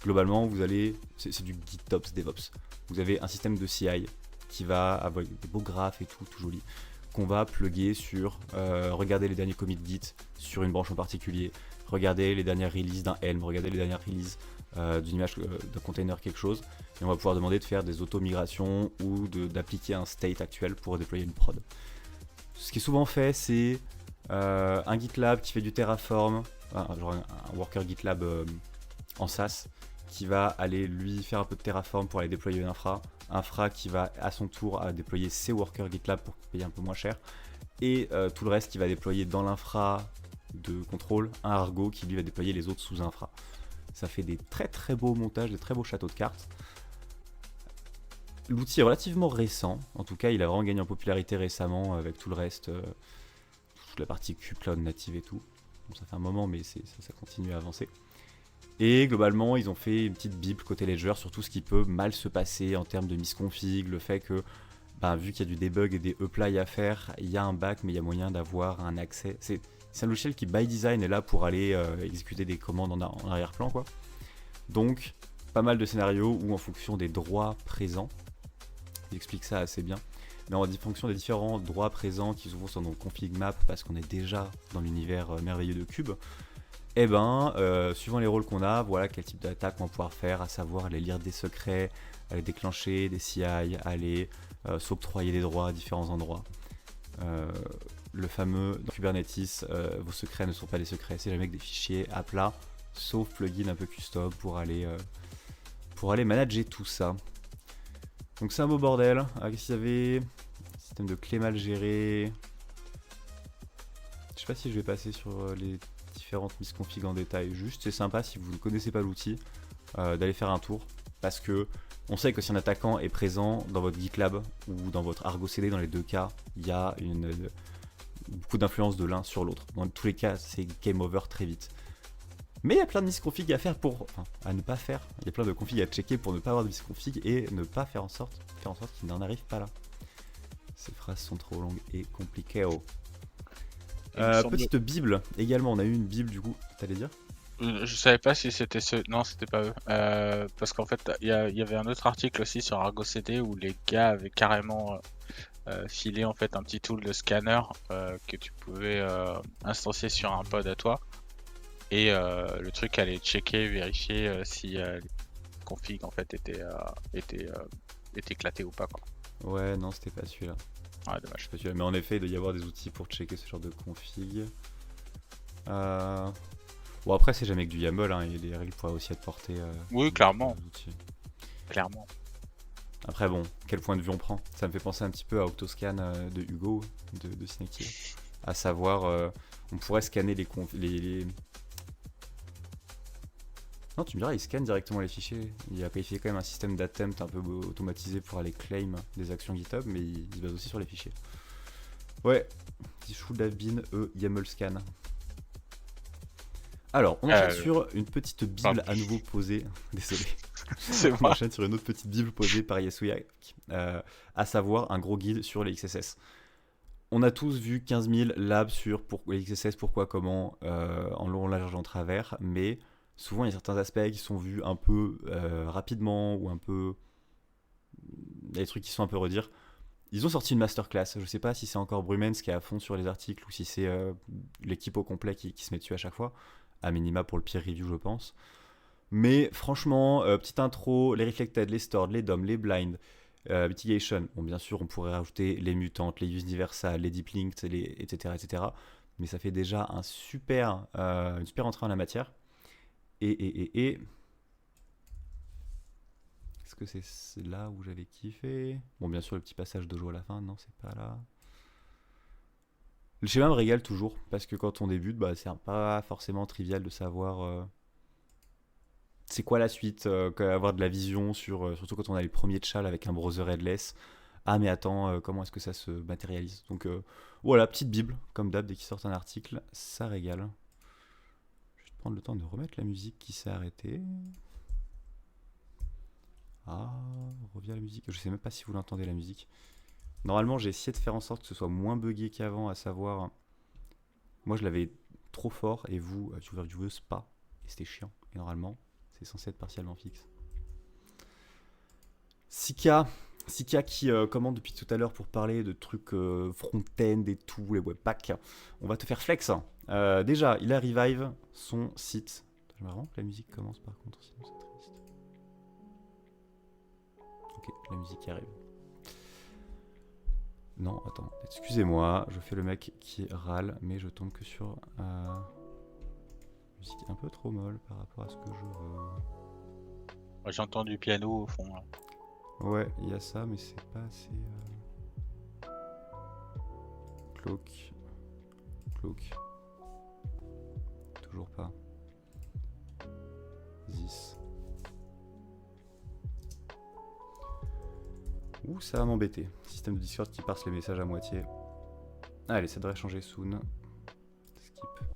Speaker 1: Globalement, vous allez, c'est du GitOps DevOps. Vous avez un système de CI qui va avoir des beaux graphes et tout joli, qu'on va plugger sur regarder les derniers commits Git sur une branche en particulier, regarder les dernières releases d'un Helm, regarder les dernières releases d'une image d'un container, quelque chose, et on va pouvoir demander de faire des auto-migrations ou d'appliquer un state actuel pour déployer une prod. Ce qui est souvent fait, c'est un GitLab qui fait du Terraform, genre un worker GitLab en SaaS, qui va aller lui faire un peu de Terraform pour aller déployer une infra qui va à son tour déployer ses workers GitLab pour payer un peu moins cher, et tout le reste qui va déployer dans l'infra de contrôle un Argo qui lui va déployer les autres sous-infra. Ça fait des très très beaux montages, des très beaux châteaux de cartes. L'outil est relativement récent, en tout cas il a vraiment gagné en popularité récemment avec tout le reste, toute la partie Cloud native et tout. Bon, ça fait un moment mais ça continue à avancer. Et globalement ils ont fait une petite bible côté Ledger sur tout ce qui peut mal se passer en termes de misconfig, le fait que vu qu'il y a du debug et des apply à faire, il y a un back mais il y a moyen d'avoir un accès. C'est un logiciel qui, by design, est là pour aller exécuter des commandes en arrière-plan, quoi. Donc, pas mal de scénarios où, en fonction des droits présents, il explique ça assez bien, mais en fonction des différents droits présents qui souvent sont dans le config map parce qu'on est déjà dans l'univers merveilleux de Cube, suivant les rôles qu'on a, voilà quel type d'attaque on va pouvoir faire, à savoir aller lire des secrets, aller déclencher des CI, aller s'octroyer des droits à différents endroits. Le fameux dans Kubernetes, vos secrets ne sont pas des secrets, c'est jamais que des fichiers à plat, sauf plugin un peu custom pour aller manager tout ça. Donc c'est un beau bordel. Qu'est-ce qu'il y avait? Système de clés mal géré. Je sais pas si je vais passer sur les différentes misconfig en détail. Juste, c'est sympa si vous ne connaissez pas l'outil d'aller faire un tour, parce que on sait que si un attaquant est présent dans votre GitLab ou dans votre Argo CD, dans les deux cas, il y a beaucoup d'influence de l'un sur l'autre. Dans tous les cas, c'est game over très vite. Mais il y a plein de misconfig à faire à ne pas faire. Il y a plein de configs à checker pour ne pas avoir de misconfig et ne pas faire en sorte qu'il n'en arrive pas là. Ces phrases sont trop longues et compliquées. Petite bible également, on a eu une bible du coup, t'allais dire?
Speaker 2: Je savais pas si c'était non, c'était pas eux. Parce qu'en fait, il y avait un autre article aussi sur Argo CD où les gars avaient carrément filé en fait un petit tool de scanner que tu pouvais instancier sur un pod à toi. Et le truc allait checker, vérifier si les configs en fait étaient éclatés ou pas, quoi.
Speaker 1: Ouais, non, c'était pas celui-là.
Speaker 2: Ouais, dommage.
Speaker 1: Mais en effet, il doit y avoir des outils pour checker ce genre de config. Bon, après, c'est jamais que du YAML, hein, et les règles pourraient aussi être portées.
Speaker 2: Oui, clairement. Clairement.
Speaker 1: Après, bon, quel point de vue on prend? Ça me fait penser un petit peu à Octoscan de Hugo, de Synactive. À savoir, on pourrait scanner les... Non, tu me diras, il scanne directement les fichiers. Il a fait quand même un système d'attempt un peu automatisé pour aller claim des actions GitHub, mais il se base aussi sur les fichiers. Ouais, should have been YAML scan. Alors, on enchaîne sur une petite bible à nouveau posée. Désolé. On enchaîne sur une autre petite bible posée par Yasuyak, à savoir un gros guide sur les XSS. On a tous vu 15 000 labs sur les XSS, pourquoi, comment, en long, en large, en travers, mais souvent il y a certains aspects qui sont vus un peu rapidement ou un peu y a des trucs qui sont un peu redire. Ils ont sorti une masterclass. Je sais pas si c'est encore Brumens qui est à fond sur les articles ou si c'est l'équipe au complet qui se met dessus à chaque fois. À minima pour le peer review, je pense. Mais franchement, petite intro, les Reflected, les Stored, les DOM, les Blind, Mitigation. Bon, bien sûr, on pourrait rajouter les mutantes, les universal, les deep linked, etc., etc. Mais ça fait déjà une super entrée en la matière. Et est-ce que c'est là où j'avais kiffé? Bon, bien sûr, le petit passage de jeu à la fin, non, c'est pas là. Le schéma me régale toujours, parce que quand on débute, bah, c'est pas forcément trivial de savoir c'est quoi la suite, avoir de la vision sur, surtout quand on a les premiers tchals avec un browser headless. Ah mais attends, comment est-ce que ça se matérialise? Donc voilà, petite bible, comme d'hab, dès qu'ils sortent un article, ça régale. Je vais prendre le temps de remettre la musique qui s'est arrêtée. Ah, revient la musique. Je sais même pas si vous l'entendez la musique. Normalement, j'ai essayé de faire en sorte que ce soit moins buggé qu'avant, à savoir, moi je l'avais trop fort et vous, joueuse pas. Et c'était chiant. Et normalement, c'est censé être partiellement fixe. Sika qui commande depuis tout à l'heure pour parler de trucs front-end et tout, les webpacks. On va te faire flex. Déjà, il a revive son site. J'aimerais vraiment que la musique commence par contre, sinon c'est triste. Ok, la musique arrive. Non, attends, excusez-moi, je fais le mec qui râle, mais je tombe que sur musique un peu trop molle par rapport à ce que je veux.
Speaker 2: Moi, j'entends du piano au fond. Là.
Speaker 1: Ouais, il y a ça, mais c'est pas assez. Cloak. Toujours pas. 10. Ouh, ça va m'embêter. Système de Discord qui parse les messages à moitié. Allez, ça devrait changer soon. Skip.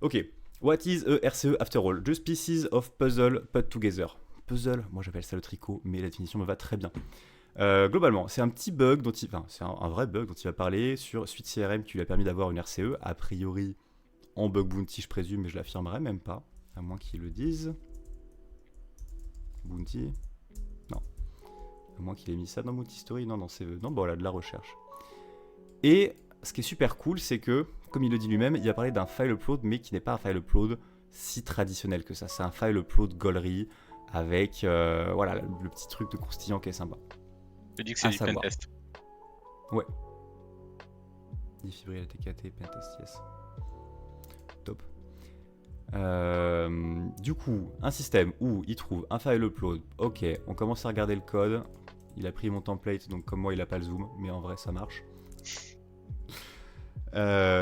Speaker 1: Ok. What is a RCE after all? Just pieces of puzzle put together. Puzzle, moi j'appelle ça le tricot, mais la définition me va très bien. Globalement, c'est un petit bug dont c'est un vrai bug dont il va parler sur Suite CRM qui lui a permis d'avoir une RCE, a priori en bug bounty, je présume, mais je l'affirmerai même pas, à moins qu'ils le disent. Bounty. Non. À moins qu'il ait mis ça dans Bounty Story. Non, c'est... Non, bon, voilà, de la recherche. Et ce qui est super cool, c'est que, comme il le dit lui-même, il va parler d'un file upload, mais qui n'est pas un file upload si traditionnel que ça. C'est un file upload gaulerie avec voilà, le petit truc de croustillant qui est sympa.
Speaker 2: Tu dis que c'est du pentest.
Speaker 1: Ouais. Défibriller la TKT, pentest, yes. Top. Du coup, un système où il trouve un file upload. Ok, on commence à regarder le code. Il a pris mon template, donc comme moi, il a pas le zoom, mais en vrai, ça marche.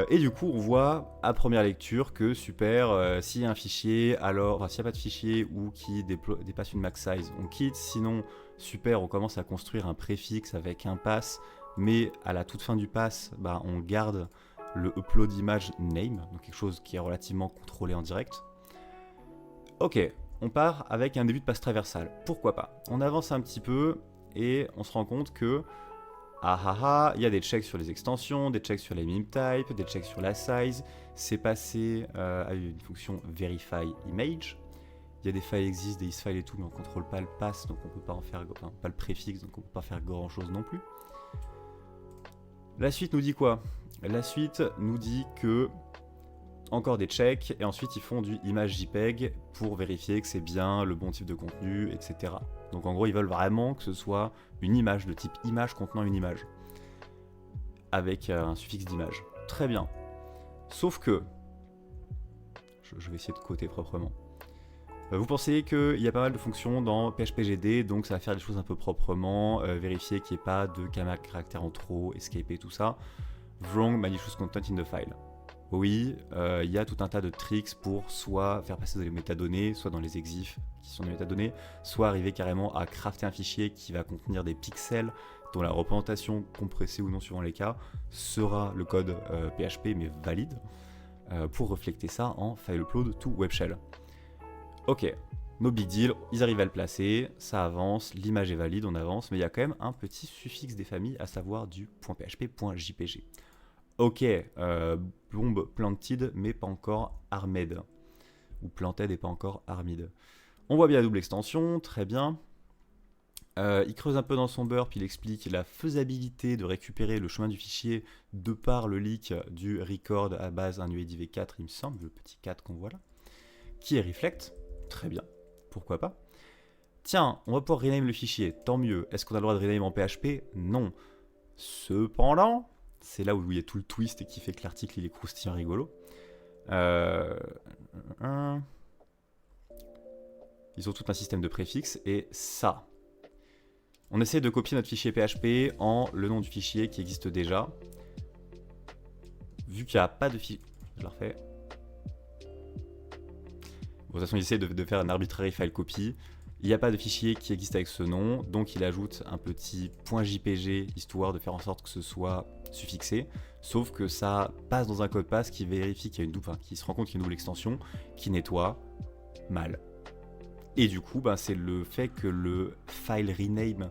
Speaker 1: Et du coup, on voit à première lecture que super, s'il y a un fichier, alors, enfin, s'il n'y a pas de fichier ou qui dépasse une max size, on quitte. Sinon, super, on commence à construire un préfixe avec un pass, mais à la toute fin du pass, bah, on garde le upload image name, donc quelque chose qui est relativement contrôlé en direct. Ok, on part avec un début de passe traversal. Pourquoi pas? On avance un petit peu et on se rend compte que il y a des checks sur les extensions, des checks sur les meme types, des checks sur la size. C'est passé à une fonction verify image. Il y a des files exist, des isfiles et tout, mais on ne contrôle pas le pass, donc on peut pas en faire, enfin, pas le préfixe, donc on peut pas faire grand chose non plus. La suite nous dit quoi? La suite nous dit que encore des checks, et ensuite ils font du image JPEG pour vérifier que c'est bien le bon type de contenu, etc. Donc en gros, ils veulent vraiment que ce soit une image de type image contenant une image, avec un suffixe d'image. Très bien. Sauf que, je vais essayer de coder proprement. Vous pensez qu'il y a pas mal de fonctions dans PHPGD, donc ça va faire des choses un peu proprement, vérifier qu'il n'y ait pas de caractères en trop, escape et tout ça. Wrong malicious content in the file. Oui, il y a tout un tas de tricks pour soit faire passer des métadonnées, soit dans les exifs qui sont des métadonnées, soit arriver carrément à crafter un fichier qui va contenir des pixels dont la représentation, compressée ou non suivant les cas, sera le code PHP mais valide, pour refléter ça en file upload to web shell. Ok, no big deal, ils arrivent à le placer, ça avance, l'image est valide, on avance, mais il y a quand même un petit suffixe des familles, à savoir du .php.jpg. Ok, bombe planted, mais pas encore armed. Ou planted et pas encore armed. On voit bien la double extension, très bien. Il creuse un peu dans son beurre, puis il explique la faisabilité de récupérer le chemin du fichier de par le leak du record à base d'un UIDv4, il me semble, le petit 4 qu'on voit là, qui est Reflect. Très bien, pourquoi pas. Tiens, on va pouvoir rename le fichier, tant mieux. Est-ce qu'on a le droit de rename en PHP? Non. Cependant, c'est là où il y a tout le twist et qui fait que l'article il est croustillant rigolo. Ils ont tout un système de préfixes et ça. On essaie de copier notre fichier PHP en le nom du fichier qui existe déjà. Vu qu'il n'y a pas de fichier... Je le refais. Bon, de toute façon, il essaie de faire un arbitrary file copy. Il n'y a pas de fichier qui existe avec ce nom, donc il ajoute un petit .jpg histoire de faire en sorte que ce soit suffixé. Sauf que ça passe dans un code pass qui vérifie qu'il y a une double, enfin, qui se rend compte qu'il y a une double extension, qui nettoie mal. Et du coup, c'est le fait que le file rename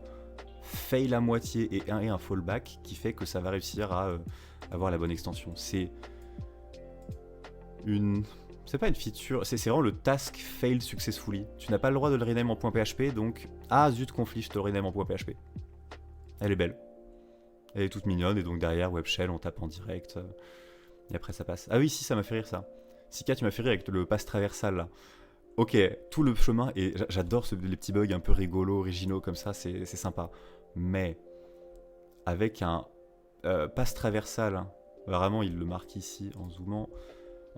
Speaker 1: fail à moitié et un fallback qui fait que ça va réussir à avoir la bonne extension. C'est pas une feature, c'est vraiment le task failed successfully. Tu n'as pas le droit de le rename en .php, donc zut conflit, je te le rename en .php. Elle est belle. Elle est toute mignonne, et donc derrière Web Shell, on tape en direct, et après ça passe. Ah oui, si, ça m'a fait rire ça. Sika, tu m'as fait rire avec le pass traversal là. Ok, tout le chemin, et j'adore les petits bugs un peu rigolos, originaux comme ça, c'est sympa. Mais, avec un pass traversal, vraiment il le marque ici en zoomant,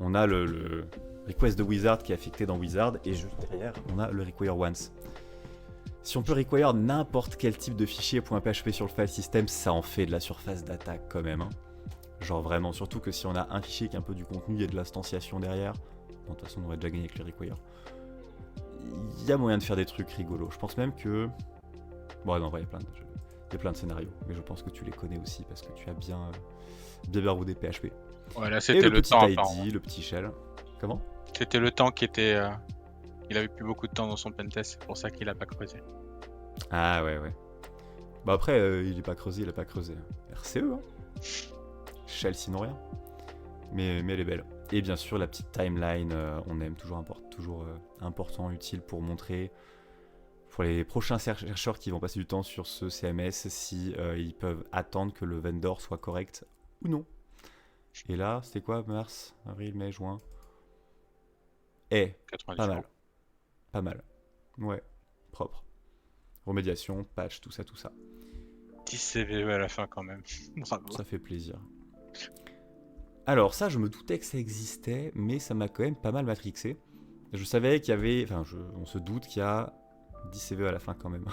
Speaker 1: on a le request de wizard qui est affecté dans wizard, et juste derrière, on a le require once. Si on peut require n'importe quel type de fichier .php sur le file system, ça en fait de la surface d'attaque quand même. Genre vraiment, surtout que si on a un fichier qui a un peu du contenu et de l'instanciation derrière, bon, de toute façon on aurait déjà gagné avec les require. Il y a moyen de faire des trucs rigolos. Je pense même que... Bon, non, en vrai, il y a plein de scénarios, mais je pense que tu les connais aussi parce que tu as bien rodé PHP.
Speaker 2: Ouais, là
Speaker 1: Et
Speaker 2: c'était
Speaker 1: le
Speaker 2: le
Speaker 1: petit
Speaker 2: temps.
Speaker 1: ID, le petit shell. Comment?
Speaker 2: C'était le temps qui était. Il avait plus beaucoup de temps dans son pentest, c'est pour ça qu'il a pas creusé.
Speaker 1: Ah ouais. Bah après, il a pas creusé. RCE, hein. Shell sinon rien. Mais elle est belle. Et bien sûr, la petite timeline, on aime toujours important, utile pour montrer pour les prochains chercheurs qui vont passer du temps sur ce CMS si ils peuvent attendre que le vendor soit correct ou non. Et là, c'était quoi? Mars, avril, mai, juin. Pas mal. Ouais, propre. Remédiation, patch, tout ça.
Speaker 2: 10 CVE à la fin quand même. Bravo.
Speaker 1: Ça fait plaisir. Alors ça, je me doutais que ça existait, mais ça m'a quand même pas mal matrixé. Je savais qu'il y avait... Enfin, on se doute qu'il y a 10 CVE à la fin quand même.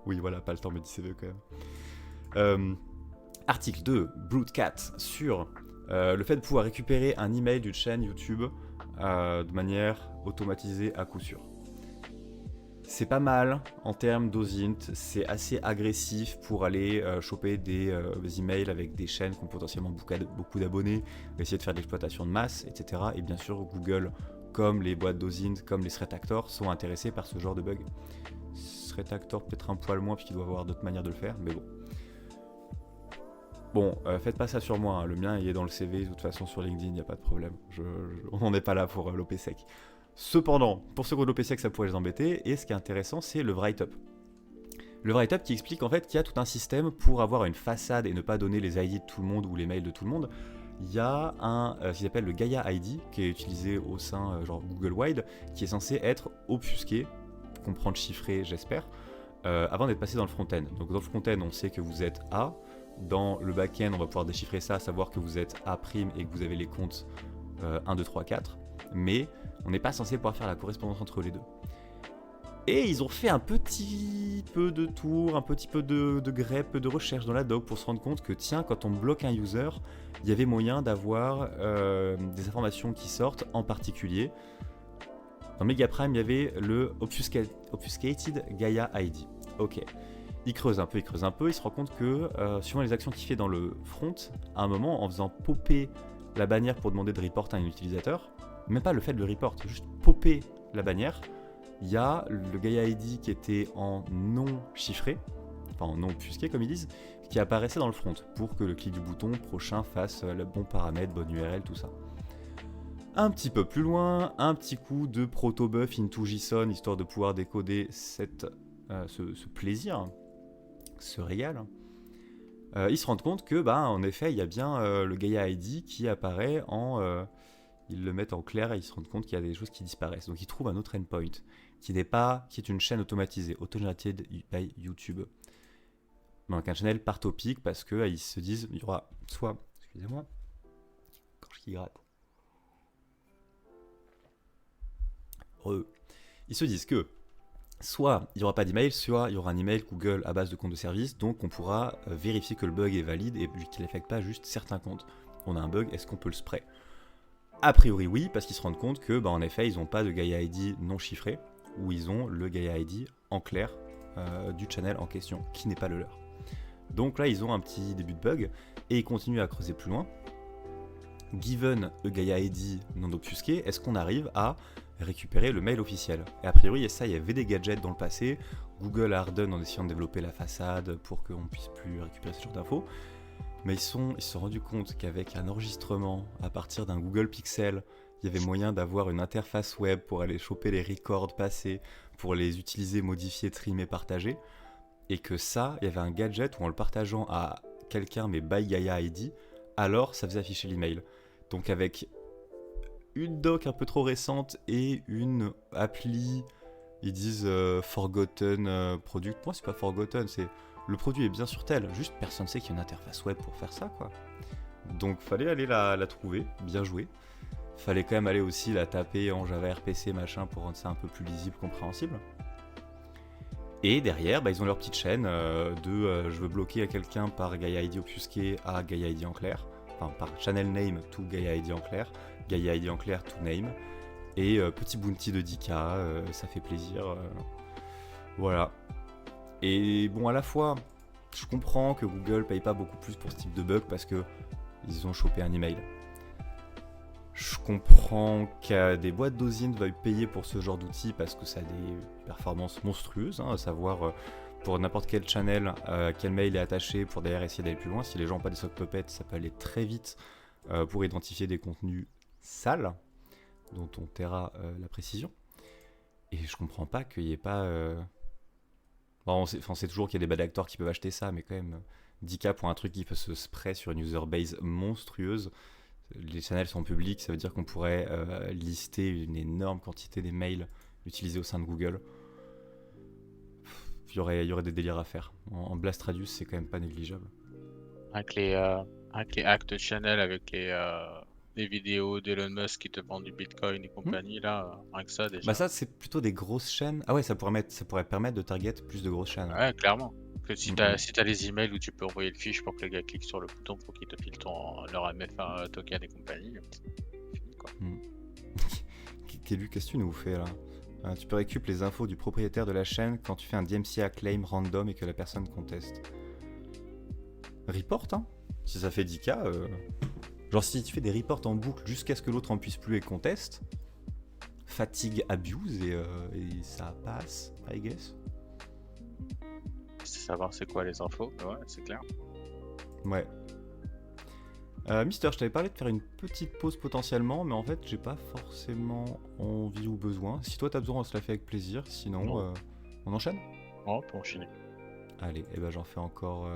Speaker 1: Oui, voilà, pas le temps, mais 10 CVE quand même. Article 2, Broodcat, sur le fait de pouvoir récupérer un email d'une chaîne YouTube de manière automatisée à coup sûr. C'est pas mal en termes d'OSINT, c'est assez agressif pour aller choper des emails avec des chaînes qui ont potentiellement beaucoup d'abonnés, essayer de faire de l'exploitation de masse, etc. Et bien sûr, Google, comme les boîtes d'OSINT, comme les threat actors, sont intéressés par ce genre de bug. Threat actor peut-être un poil moins, puisqu'il doit avoir d'autres manières de le faire, mais bon. Bon, faites pas ça sur moi, hein. Le mien il est dans le CV, de toute façon sur LinkedIn, il n'y a pas de problème. On n'en est pas là pour l'OPSEC. Cependant, pour ceux qui ont l'OPSEC, ça pourrait les embêter, et ce qui est intéressant, c'est le write-up. Le write-up qui explique en fait qu'il y a tout un système pour avoir une façade et ne pas donner les ID de tout le monde ou les mails de tout le monde. Il y a ce qu'ils appellent le Gaia ID, qui est utilisé au sein genre Google Wide, qui est censé être obfusqué, comprendre chiffré, j'espère, avant d'être passé dans le front-end. Donc dans le front-end, on sait que vous êtes A. Dans le back-end, on va pouvoir déchiffrer ça, savoir que vous êtes A' et que vous avez les comptes 1, 2, 3, 4. Mais on n'est pas censé pouvoir faire la correspondance entre les deux. Et ils ont fait un petit peu de tour, un petit peu de grep, de recherche dans la doc pour se rendre compte que tiens, quand on bloque un user, il y avait moyen d'avoir des informations qui sortent, en particulier. Dans Megaprime, il y avait le Obfuscated Gaia ID. Ok. Il creuse un peu, il se rend compte que suivant les actions qu'il fait dans le front, à un moment, en faisant popper la bannière pour demander de report à un utilisateur, même pas le fait de le report, juste popper la bannière, il y a le Gaia ID qui était en non chiffré, enfin en non obfusqué comme ils disent, qui apparaissait dans le front pour que le clic du bouton prochain fasse le bon paramètre, bonne URL, tout ça. Un petit peu plus loin, un petit coup de proto-buff into JSON, histoire de pouvoir décoder cette ce plaisir, ce régal, ils se rendent compte que, en effet, il y a bien le Gaia ID qui apparaît ils le mettent en clair et ils se rendent compte qu'il y a des choses qui disparaissent. Donc ils trouvent un autre endpoint qui est une chaîne automatisée, auto-generated by YouTube. Donc un channel par topic parce que ils se disent, il y aura soit, excusez-moi, quand je gratte. Ils se disent que soit il n'y aura pas d'email, soit il y aura un email Google à base de comptes de service, donc on pourra vérifier que le bug est valide et qu'il n'affecte pas juste certains comptes. On a un bug, est-ce qu'on peut le spray ? A priori oui, parce qu'ils se rendent compte que en effet ils n'ont pas de Gaia ID non chiffré, ou ils ont le Gaia ID en clair du channel en question, qui n'est pas le leur. Donc là ils ont un petit début de bug, et ils continuent à creuser plus loin. Given a Gaia ID non obfusqué, est-ce qu'on arrive à récupérer le mail officiel ? Et a priori, ça, il y avait des gadgets dans le passé. Google a harden en essayant de développer la façade pour qu'on puisse plus récupérer ce genre d'infos. Mais ils se sont rendus compte qu'avec un enregistrement à partir d'un Google Pixel, il y avait moyen d'avoir une interface web pour aller choper les records passés, pour les utiliser, modifier, trimer, partager. Et que ça, il y avait un gadget où en le partageant à quelqu'un, mais by Gaia ID, alors ça faisait afficher l'email. Donc avec une doc un peu trop récente et une appli, ils disent forgotten product. Moi c'est pas forgotten, c'est le produit est bien sur tel, juste personne sait qu'il y a une interface web pour faire ça quoi. Donc fallait aller la trouver, bien joué. Fallait quand même aller aussi la taper en Java RPC machin pour rendre ça un peu plus lisible, compréhensible. Et derrière, ils ont leur petite chaîne je veux bloquer à quelqu'un par Gaia ID obfusqué à Gaia ID en clair. Enfin, par channel name to Gaia ID en clair, Gaia ID en clair to name, et petit bounty de 10K, ça fait plaisir. Voilà. Et bon, à la fois, je comprends que Google paye pas beaucoup plus pour ce type de bug parce que ils ont chopé un email. Je comprends que des boîtes d'osines veuillent payer pour ce genre d'outils parce que ça a des performances monstrueuses, à savoir pour n'importe quel channel, quel mail est attaché pour derrière essayer d'aller plus loin. Si les gens n'ont pas des sock puppets, ça peut aller très vite pour identifier des contenus sales dont on taira la précision. Et je comprends pas qu'il n'y ait pas... on sait toujours qu'il y a des bad actors qui peuvent acheter ça, mais quand même 10K pour un truc qui peut se spray sur une user base monstrueuse. Les channels sont publics, ça veut dire qu'on pourrait lister une énorme quantité des mails utilisés au sein de Google. Il y aurait des délires à faire. En blast radius, c'est quand même pas négligeable.
Speaker 2: Avec les hacks de channel, avec les vidéos d'Elon Musk qui te vendent du Bitcoin et compagnie, là, rien que ça déjà.
Speaker 1: Ça, c'est plutôt des grosses chaînes. Ah ouais, ça pourrait permettre de target plus de grosses chaînes.
Speaker 2: Ouais, clairement. Que si t'as les emails où tu peux envoyer le fiche pour que le gars clique sur le bouton pour qu'il te file leur MFA token et compagnie, c'est fini quoi.
Speaker 1: Kélu, qu'est-ce que tu nous fais là ? Tu peux récupérer les infos du propriétaire de la chaîne quand tu fais un DMCA claim random et que la personne conteste. Report, hein ? Si ça fait 10K, genre si tu fais des reports en boucle jusqu'à ce que l'autre en puisse plus et conteste, fatigue abuse et ça passe, I guess.
Speaker 2: C'est savoir c'est quoi les infos, ouais, c'est clair.
Speaker 1: Ouais. Mister, je t'avais parlé de faire une petite pause potentiellement, mais en fait, j'ai pas forcément envie ou besoin. Si toi t'as besoin, on se la fait avec plaisir. Sinon, on enchaîne ?
Speaker 2: On peut enchaîner.
Speaker 1: Allez, j'en fais encore.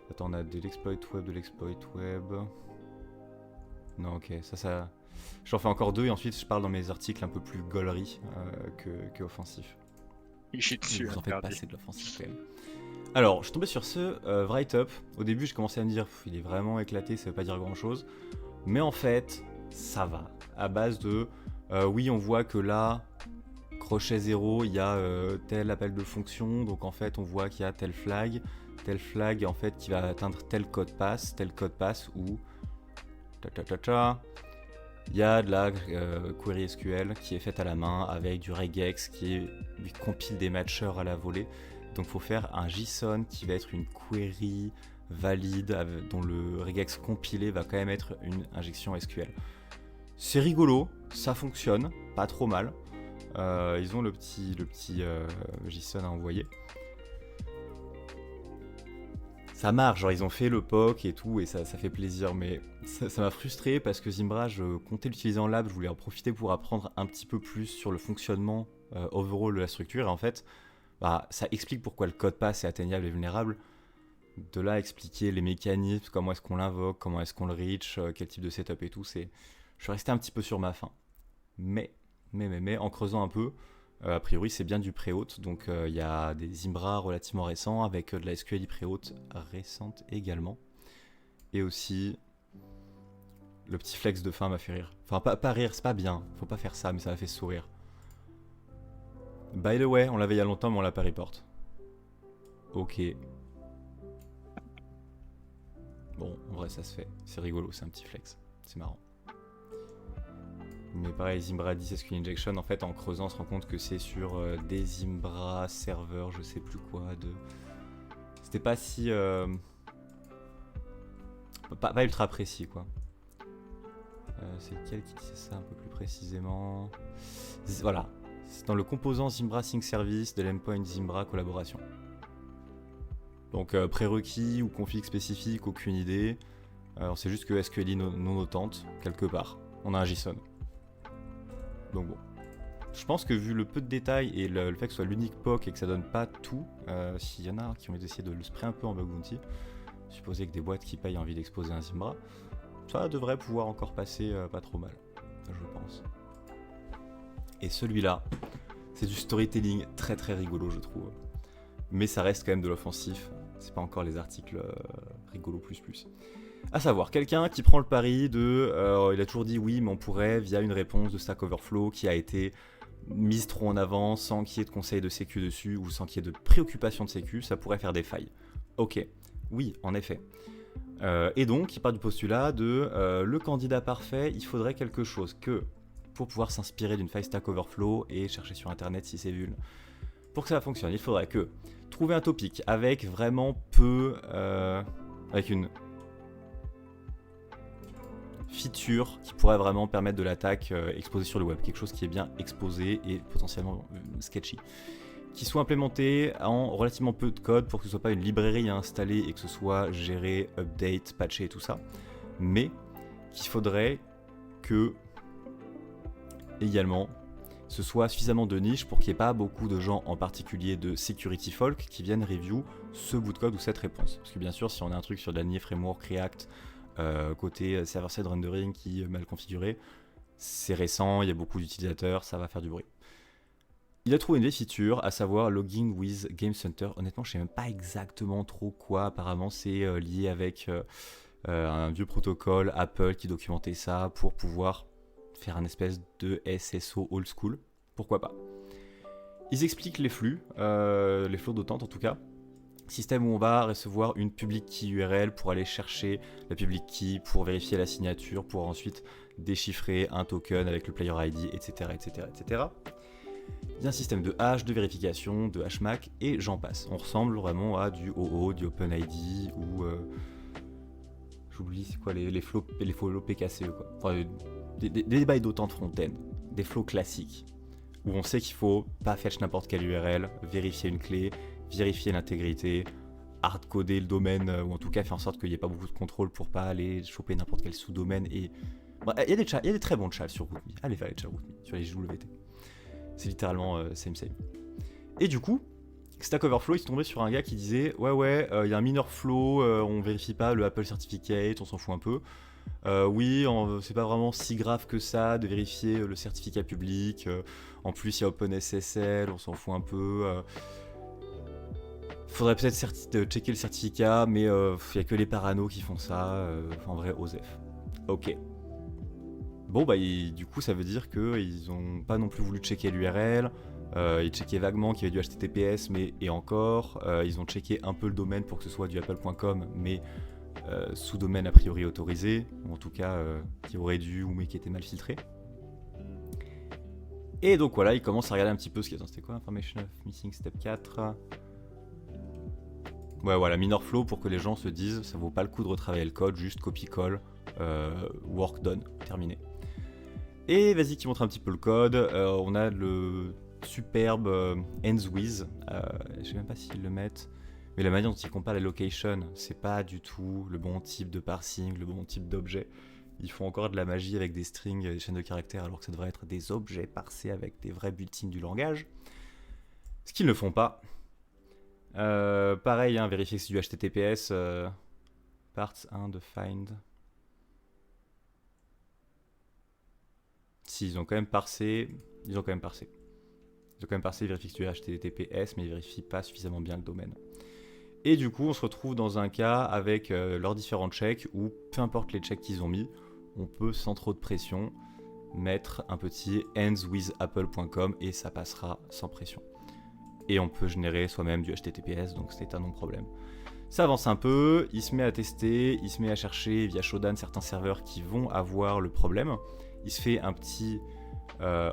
Speaker 1: Attends, on a de l'exploit web. Non, ok, ça. J'en fais encore 2 et ensuite je parle dans mes articles un peu plus gaulerie que offensif.
Speaker 2: Je suis dessus.
Speaker 1: Vous en faites passer de l'offensif quand même. Alors, je suis tombé sur ce write-up. Au début, j'ai commencé à me dire, il est vraiment éclaté, ça veut pas dire grand-chose. Mais en fait, ça va. À base de, oui, on voit que là, crochet 0, il y a tel appel de fonction. Donc en fait, on voit qu'il y a tel flag en fait qui va atteindre tel code pass ou il y a de la query SQL qui est faite à la main avec du regex qui compile des matchers à la volée. Donc il faut faire un JSON qui va être une query valide dont le regex compilé va quand même être une injection SQL. C'est rigolo, ça fonctionne, pas trop mal. Ils ont le petit JSON à envoyer. Ça marche, genre ils ont fait le POC et tout, et ça fait plaisir, mais ça m'a frustré parce que Zimbra, je comptais l'utiliser en lab, je voulais en profiter pour apprendre un petit peu plus sur le fonctionnement overall de la structure, et en fait, Bah, ça explique pourquoi le code pass est atteignable et vulnérable. De là, expliquer les mécanismes, comment est-ce qu'on l'invoque, comment est-ce qu'on le reach, quel type de setup et tout, c'est... Je suis resté un petit peu sur ma faim. Mais, en creusant un peu, a priori, c'est bien du pré-haute. Donc, il y a des Zimbra relativement récents avec de la SQLi pré-haute récente également. Et aussi, le petit flex de fin m'a fait rire. Enfin, pas rire, c'est pas bien. Faut pas faire ça, mais ça m'a fait sourire. By the way, on l'avait il y a longtemps, mais on l'a pas report. Ok. Bon, en vrai, ça se fait. C'est rigolo, c'est un petit flex. C'est marrant. Mais pareil, Zimbra 10 SQL Injection, en fait, en creusant, on se rend compte que c'est sur des Zimbra serveurs, je sais plus quoi, de... C'était pas si... Pas ultra précis, quoi. C'est lequel qui disait ça un peu plus précisément? Voilà. C'est dans le composant Zimbra Sync Service de l'endpoint Zimbra collaboration. Donc prérequis ou config spécifique, aucune idée. On sait juste que SQLi non autante, quelque part. On a un JSON. Donc bon. Je pense que vu le peu de détails et le fait que ce soit l'unique POC et que ça donne pas tout, s'il y en a qui ont essayé de le sprayer un peu en bug bounty, supposer que des boîtes qui payent envie d'exposer un Zimbra, ça devrait pouvoir encore passer pas trop mal, je pense. Et celui-là, c'est du storytelling très très rigolo, je trouve. Mais ça reste quand même de l'offensif. C'est pas encore les articles rigolo plus. À savoir, quelqu'un qui prend le pari de... il a toujours dit oui, mais on pourrait, via une réponse de Stack Overflow qui a été mise trop en avant, sans qu'il y ait de conseils de sécu dessus, ou sans qu'il y ait de préoccupation de sécu, ça pourrait faire des failles. Ok, oui, en effet. Et donc, il part du postulat de le candidat parfait, il faudrait quelque chose que, pour pouvoir s'inspirer d'une faille Stack Overflow et chercher sur internet si c'est vul, pour que ça fonctionne, il faudrait que trouver un topic avec vraiment peu, avec une feature qui pourrait vraiment permettre de l'attaque exposée sur le web, quelque chose qui est bien exposé et potentiellement sketchy, qui soit implémenté en relativement peu de code pour que ce soit pas une librairie à installer et que ce soit géré, update, patché et tout ça, mais qu'il faudrait que également ce soit suffisamment de niche pour qu'il n'y ait pas beaucoup de gens, en particulier de security folk, qui viennent review ce bout de code ou cette réponse. Parce que bien sûr, si on a un truc sur de la NIE Framework, React, côté server-side rendering qui est mal configuré, c'est récent, il y a beaucoup d'utilisateurs, ça va faire du bruit. Il a trouvé une vieille feature, à savoir Logging with Game Center. Honnêtement, je sais même pas exactement trop quoi. Apparemment, c'est lié avec un vieux protocole Apple qui documentait ça pour pouvoir faire un espèce de SSO old school. Pourquoi pas. Ils expliquent les flux, les flows d'autant en tout cas. Système où on va recevoir une public key URL pour aller chercher la public key, pour vérifier la signature, pour ensuite déchiffrer un token avec le player ID, etc. Il y a un système de hash, de vérification, de hashMac et j'en passe. On ressemble vraiment à du OO, du OpenID ou... j'oublie, c'est quoi les flows PKCE quoi. Enfin, des bails d'autant de front-end, des flows classiques, où on sait qu'il faut pas fetch n'importe quelle URL, vérifier une clé, vérifier l'intégrité, hardcoder le domaine, ou en tout cas faire en sorte qu'il n'y ait pas beaucoup de contrôle pour pas aller choper n'importe quel sous-domaine. Et il y a des très bons chals sur RootMe. Allez faire les chals RootMe, sur les JWT. C'est littéralement same. Et du coup, Stack Overflow, il se tombait sur un gars qui disait ouais, il y a un minor flow, on vérifie pas le Apple Certificate, on s'en fout un peu. Oui, c'est pas vraiment si grave que ça de vérifier le certificat public. En plus, il y a OpenSSL, on s'en fout un peu. Faudrait peut-être checker le certificat, mais il n'y a que les paranos qui font ça. En vrai, OSEF. Ok. Bon, bah, du coup, ça veut dire qu'ils ont pas non plus voulu checker l'URL. Ils checkaient vaguement qu'il y avait du HTTPS, mais et encore. Ils ont checké un peu le domaine pour que ce soit du apple.com, mais sous-domaine a priori autorisé, ou en tout cas qui aurait dû ou mais qui était mal filtré. Et donc voilà, ils commencent à regarder un petit peu ce qu'il y a. C'était quoi Information of Missing Step 4 ? Ouais, voilà, minor flow pour que les gens se disent ça vaut pas le coup de retravailler le code, juste copy-call, work done, terminé. Et vas-y, qui montre un petit peu le code. On a le superbe ends with. Je sais même pas s'ils le mettent. Mais la manière dont ils comparent les locations, c'est pas du tout le bon type de parsing, le bon type d'objet. Ils font encore de la magie avec des strings et des chaînes de caractères alors que ça devrait être des objets parsés avec des vrais built-in du langage. Ce qu'ils ne font pas. Pareil, hein, vérifier que c'est du HTTPS. Parts 1 de find. Si, ils ont quand même parsé. Ils ont quand même parsé, ils vérifient que c'est du HTTPS, mais ils vérifient pas suffisamment bien le domaine. Et du coup, on se retrouve dans un cas avec leurs différents checks où, peu importe les checks qu'ils ont mis, on peut sans trop de pression mettre un petit endswithapple.com et ça passera sans pression. Et on peut générer soi-même du HTTPS, donc c'est un non-problème. Ça avance un peu, il se met à tester, il se met à chercher via Shodan certains serveurs qui vont avoir le problème. Il se fait un petit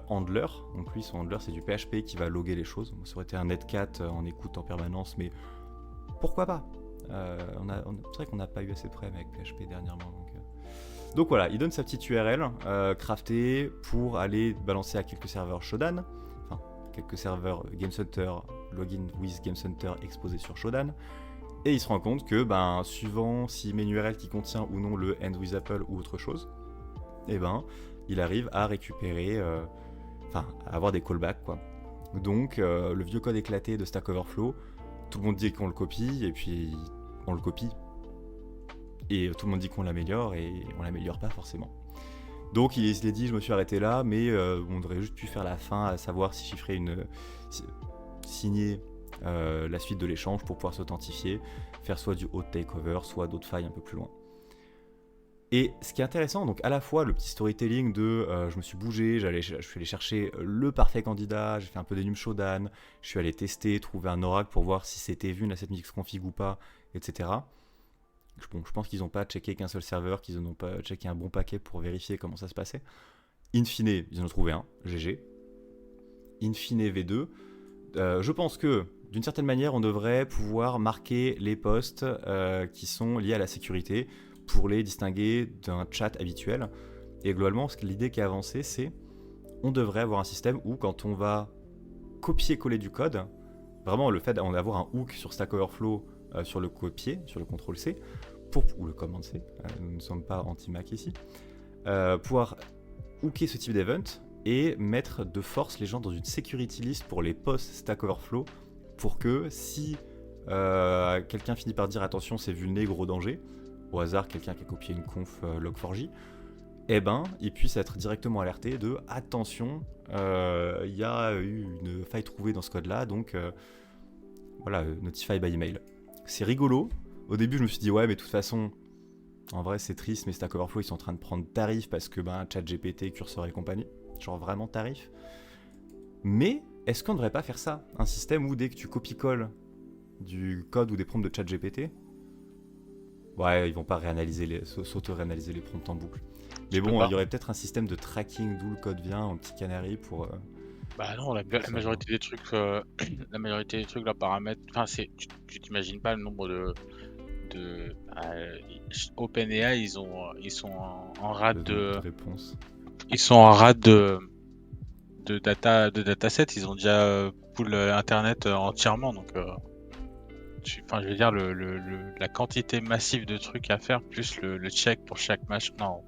Speaker 1: handler, donc lui son handler c'est du PHP qui va loguer les choses. Ça aurait été un netcat en écoute en permanence, mais pourquoi pas. C'est vrai qu'on n'a pas eu assez de problèmes avec PHP dernièrement. Donc voilà, il donne sa petite URL craftée pour aller balancer à quelques serveurs Shodan, enfin quelques serveurs Game Center, login with Game Center exposés sur Shodan, et il se rend compte que suivant s'il met une URL qui contient ou non le end with Apple ou autre chose, il arrive à récupérer, à avoir des callbacks quoi. Donc le vieux code éclaté de Stack Overflow, tout le monde dit qu'on le copie et puis on le copie. Et tout le monde dit qu'on l'améliore et on l'améliore pas forcément. Donc il se l'est dit, je me suis arrêté là, mais on aurait juste pu faire la fin, à savoir si chiffrer signer la suite de l'échange pour pouvoir s'authentifier, faire soit du hot takeover, soit d'autres failles un peu plus loin. Et ce qui est intéressant, donc à la fois le petit storytelling de je me suis bougé, je suis allé chercher le parfait candidat, j'ai fait un peu d'enum Shodan, je suis allé tester, trouver un oracle pour voir si c'était vu une asset mix config ou pas, etc. Bon, je pense qu'ils n'ont pas checké qu'un seul serveur, qu'ils n'ont pas checké un bon paquet pour vérifier comment ça se passait. In fine, ils en ont trouvé un, GG. In fine V2, je pense que d'une certaine manière, on devrait pouvoir marquer les posts qui sont liés à la sécurité pour les distinguer d'un chat habituel. Et globalement, l'idée qui est avancée, c'est on devrait avoir un système où quand on va copier-coller du code, vraiment le fait d'avoir un hook sur Stack Overflow sur le copier, sur le CTRL-C, ou le command C, nous ne sommes pas anti-Mac ici, pouvoir hooker ce type d'event et mettre de force les gens dans une security list pour les posts Stack Overflow pour que si quelqu'un finit par dire attention c'est vulné, gros danger, au hasard quelqu'un qui a copié une conf log4j, il puisse être directement alerté de attention, il y a eu une faille trouvée dans ce code là, donc notify by email. C'est rigolo. Au début je me suis dit ouais mais de toute façon en vrai c'est triste mais Stack Overflow ils sont en train de prendre tarif parce que ChatGPT, Cursor et compagnie, genre vraiment tarif. Mais est-ce qu'on ne devrait pas faire ça? Un système où dès que tu copie-colles du code ou des prompts de ChatGPT, ouais, ils vont pas s'auto-réanalyser les prompts en boucle. Mais bon, il y aurait peut-être un système de tracking d'où le code vient en petit canary pour...
Speaker 2: Bah non, la majorité des trucs, la paramètres, enfin tu t'imagines pas le nombre de OpenAI, ils sont en rate de réponse. Ils sont en rate de dataset, ils ont déjà pool internet entièrement, donc je veux dire la quantité massive de trucs à faire plus le check pour chaque match. Non.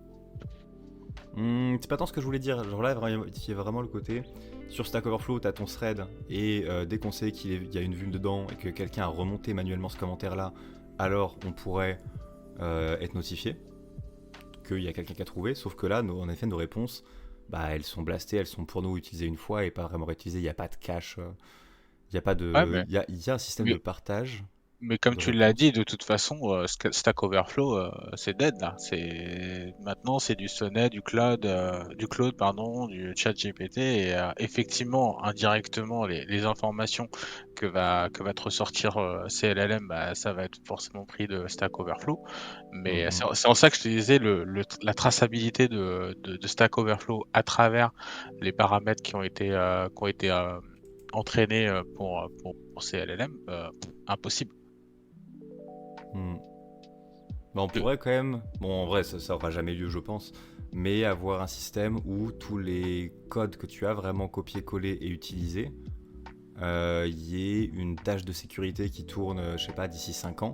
Speaker 1: C'est pas tant ce que je voulais dire. Genre là, il y a vraiment le côté sur Stack Overflow, t'as ton thread et dès qu'on sait qu'il y a une vulne dedans et que quelqu'un a remonté manuellement ce commentaire là, alors on pourrait être notifié qu'il y a quelqu'un qui a trouvé. Sauf que là, en effet, nos réponses, elles sont blastées, elles sont pour nous utilisées une fois et pas vraiment réutilisées. Il n'y a pas de cache, il y a pas de, il y a un système de partage.
Speaker 2: Mais comme tu l'as dit, de toute façon, Stack Overflow, c'est dead là. Maintenant c'est du Sonnet, du Claude, du ChatGPT et effectivement indirectement les informations que va te ressortir CLLM, ça va être forcément pris de Stack Overflow. Mais c'est en ça que je te disais la traçabilité de Stack Overflow à travers les paramètres qui ont été entraînés pour CLLM, impossible.
Speaker 1: On pourrait quand même, bon en vrai ça aura jamais lieu je pense, mais avoir un système où tous les codes que tu as vraiment copié-collé et utilisé, y ait une tâche de sécurité qui tourne, je sais pas, d'ici 5 ans.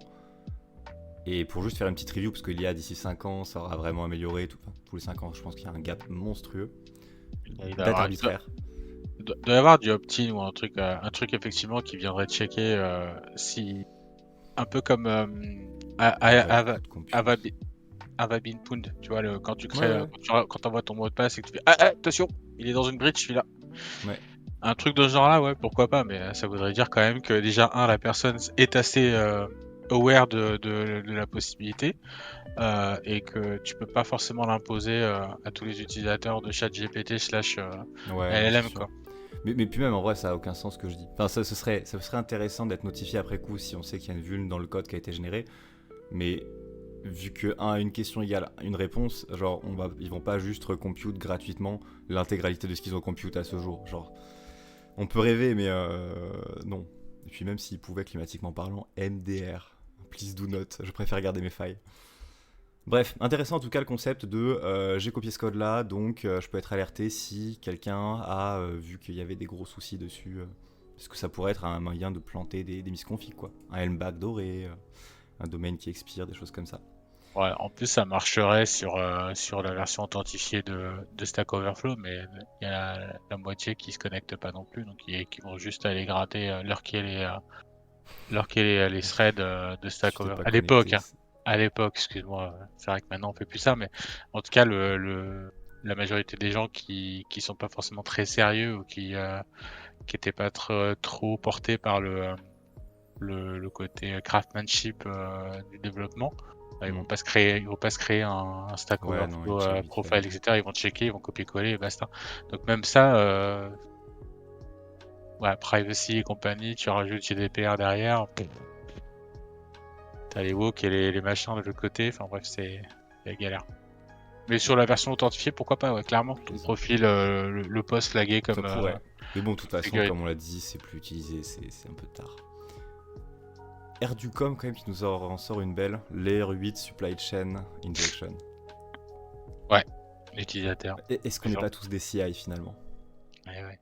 Speaker 1: Et pour juste faire une petite review, parce qu'il y a d'ici 5 ans, ça aura vraiment amélioré, tous les 5 ans je pense qu'il y a un gap monstrueux, date arbitraire.
Speaker 2: doit y avoir du opt-in ou un truc effectivement qui viendrait checker si un peu comme
Speaker 1: Ouais, le coût de compute.
Speaker 2: Ava, Ava Bin Pound, tu vois, quand tu
Speaker 1: Ouais,
Speaker 2: crées,
Speaker 1: ouais,
Speaker 2: quand tu envoies ton mot de passe et que tu fais ah, attention, il est dans une bridge celui-là.
Speaker 1: ouais.
Speaker 2: Un truc de ce genre-là, ouais, pourquoi pas, mais ça voudrait dire quand même que déjà, la personne est assez aware de la possibilité et que tu peux pas forcément l'imposer à tous les utilisateurs de ChatGPT slash
Speaker 1: Ouais, non, c'est
Speaker 2: LLM,
Speaker 1: sûr.
Speaker 2: quoi.
Speaker 1: Mais puis même en vrai, ça a aucun sens ce que je dis. Enfin, ça serait intéressant d'être notifié après coup si on sait qu'il y a une vulne dans le code qui a été généré. Mais vu que une question égale une réponse, genre ils vont pas juste recompute gratuitement l'intégralité de ce qu'ils ont compute à ce jour. Genre, on peut rêver, mais non. Et puis même s'ils pouvaient climatiquement parlant, MDR, please do not. Je préfère garder mes failles. Bref, intéressant en tout cas le concept de j'ai copié ce code là, donc je peux être alerté si quelqu'un a vu qu'il y avait des gros soucis dessus. Parce que ça pourrait être un moyen de planter des misconfigs quoi. Un Helm backdooré, un domaine qui expire, des choses comme ça.
Speaker 2: Ouais, en plus, ça marcherait sur la version authentifiée de Stack Overflow, mais il y a la moitié qui se connecte pas non plus, donc qui vont juste aller gratter leur qu'il y ait les threads de
Speaker 1: Si
Speaker 2: Stack
Speaker 1: tu t'es
Speaker 2: Overflow.
Speaker 1: pas
Speaker 2: À l'époque,
Speaker 1: connecté.
Speaker 2: hein. À l'époque, excuse-moi. C'est vrai que maintenant on fait plus ça, mais en tout cas, la majorité des gens qui sont pas forcément très sérieux ou qui étaient pas trop portés par le côté craftsmanship du développement, bah,
Speaker 1: Hmm.
Speaker 2: ils vont pas se créer un Stack
Speaker 1: Ouais, non, ils
Speaker 2: Overflow
Speaker 1: check vite fait.
Speaker 2: profile, etc. Ils vont checker, ils vont copier-coller et basta. Donc même ça, ouais, privacy et compagnie, tu rajoutes GDPR derrière, t'as les woke et les machins de l'autre côté, enfin bref, c'est la galère. Mais sur la version authentifiée, pourquoi pas, ouais, clairement, ton
Speaker 1: Plaisant.
Speaker 2: profil, le post flagué
Speaker 1: Ça
Speaker 2: comme
Speaker 1: pourrait. Mais bon, de toute façon,
Speaker 2: sécurité.
Speaker 1: comme on l'a dit, c'est plus utilisé, c'est un peu tard. Erducom quand même qui nous en sort une belle, Layer 8 Supply Chain Injection.
Speaker 2: Ouais, l'utilisateur.
Speaker 1: Est-ce qu'on n'est pas tous des CI finalement?
Speaker 2: Ouais, ouais.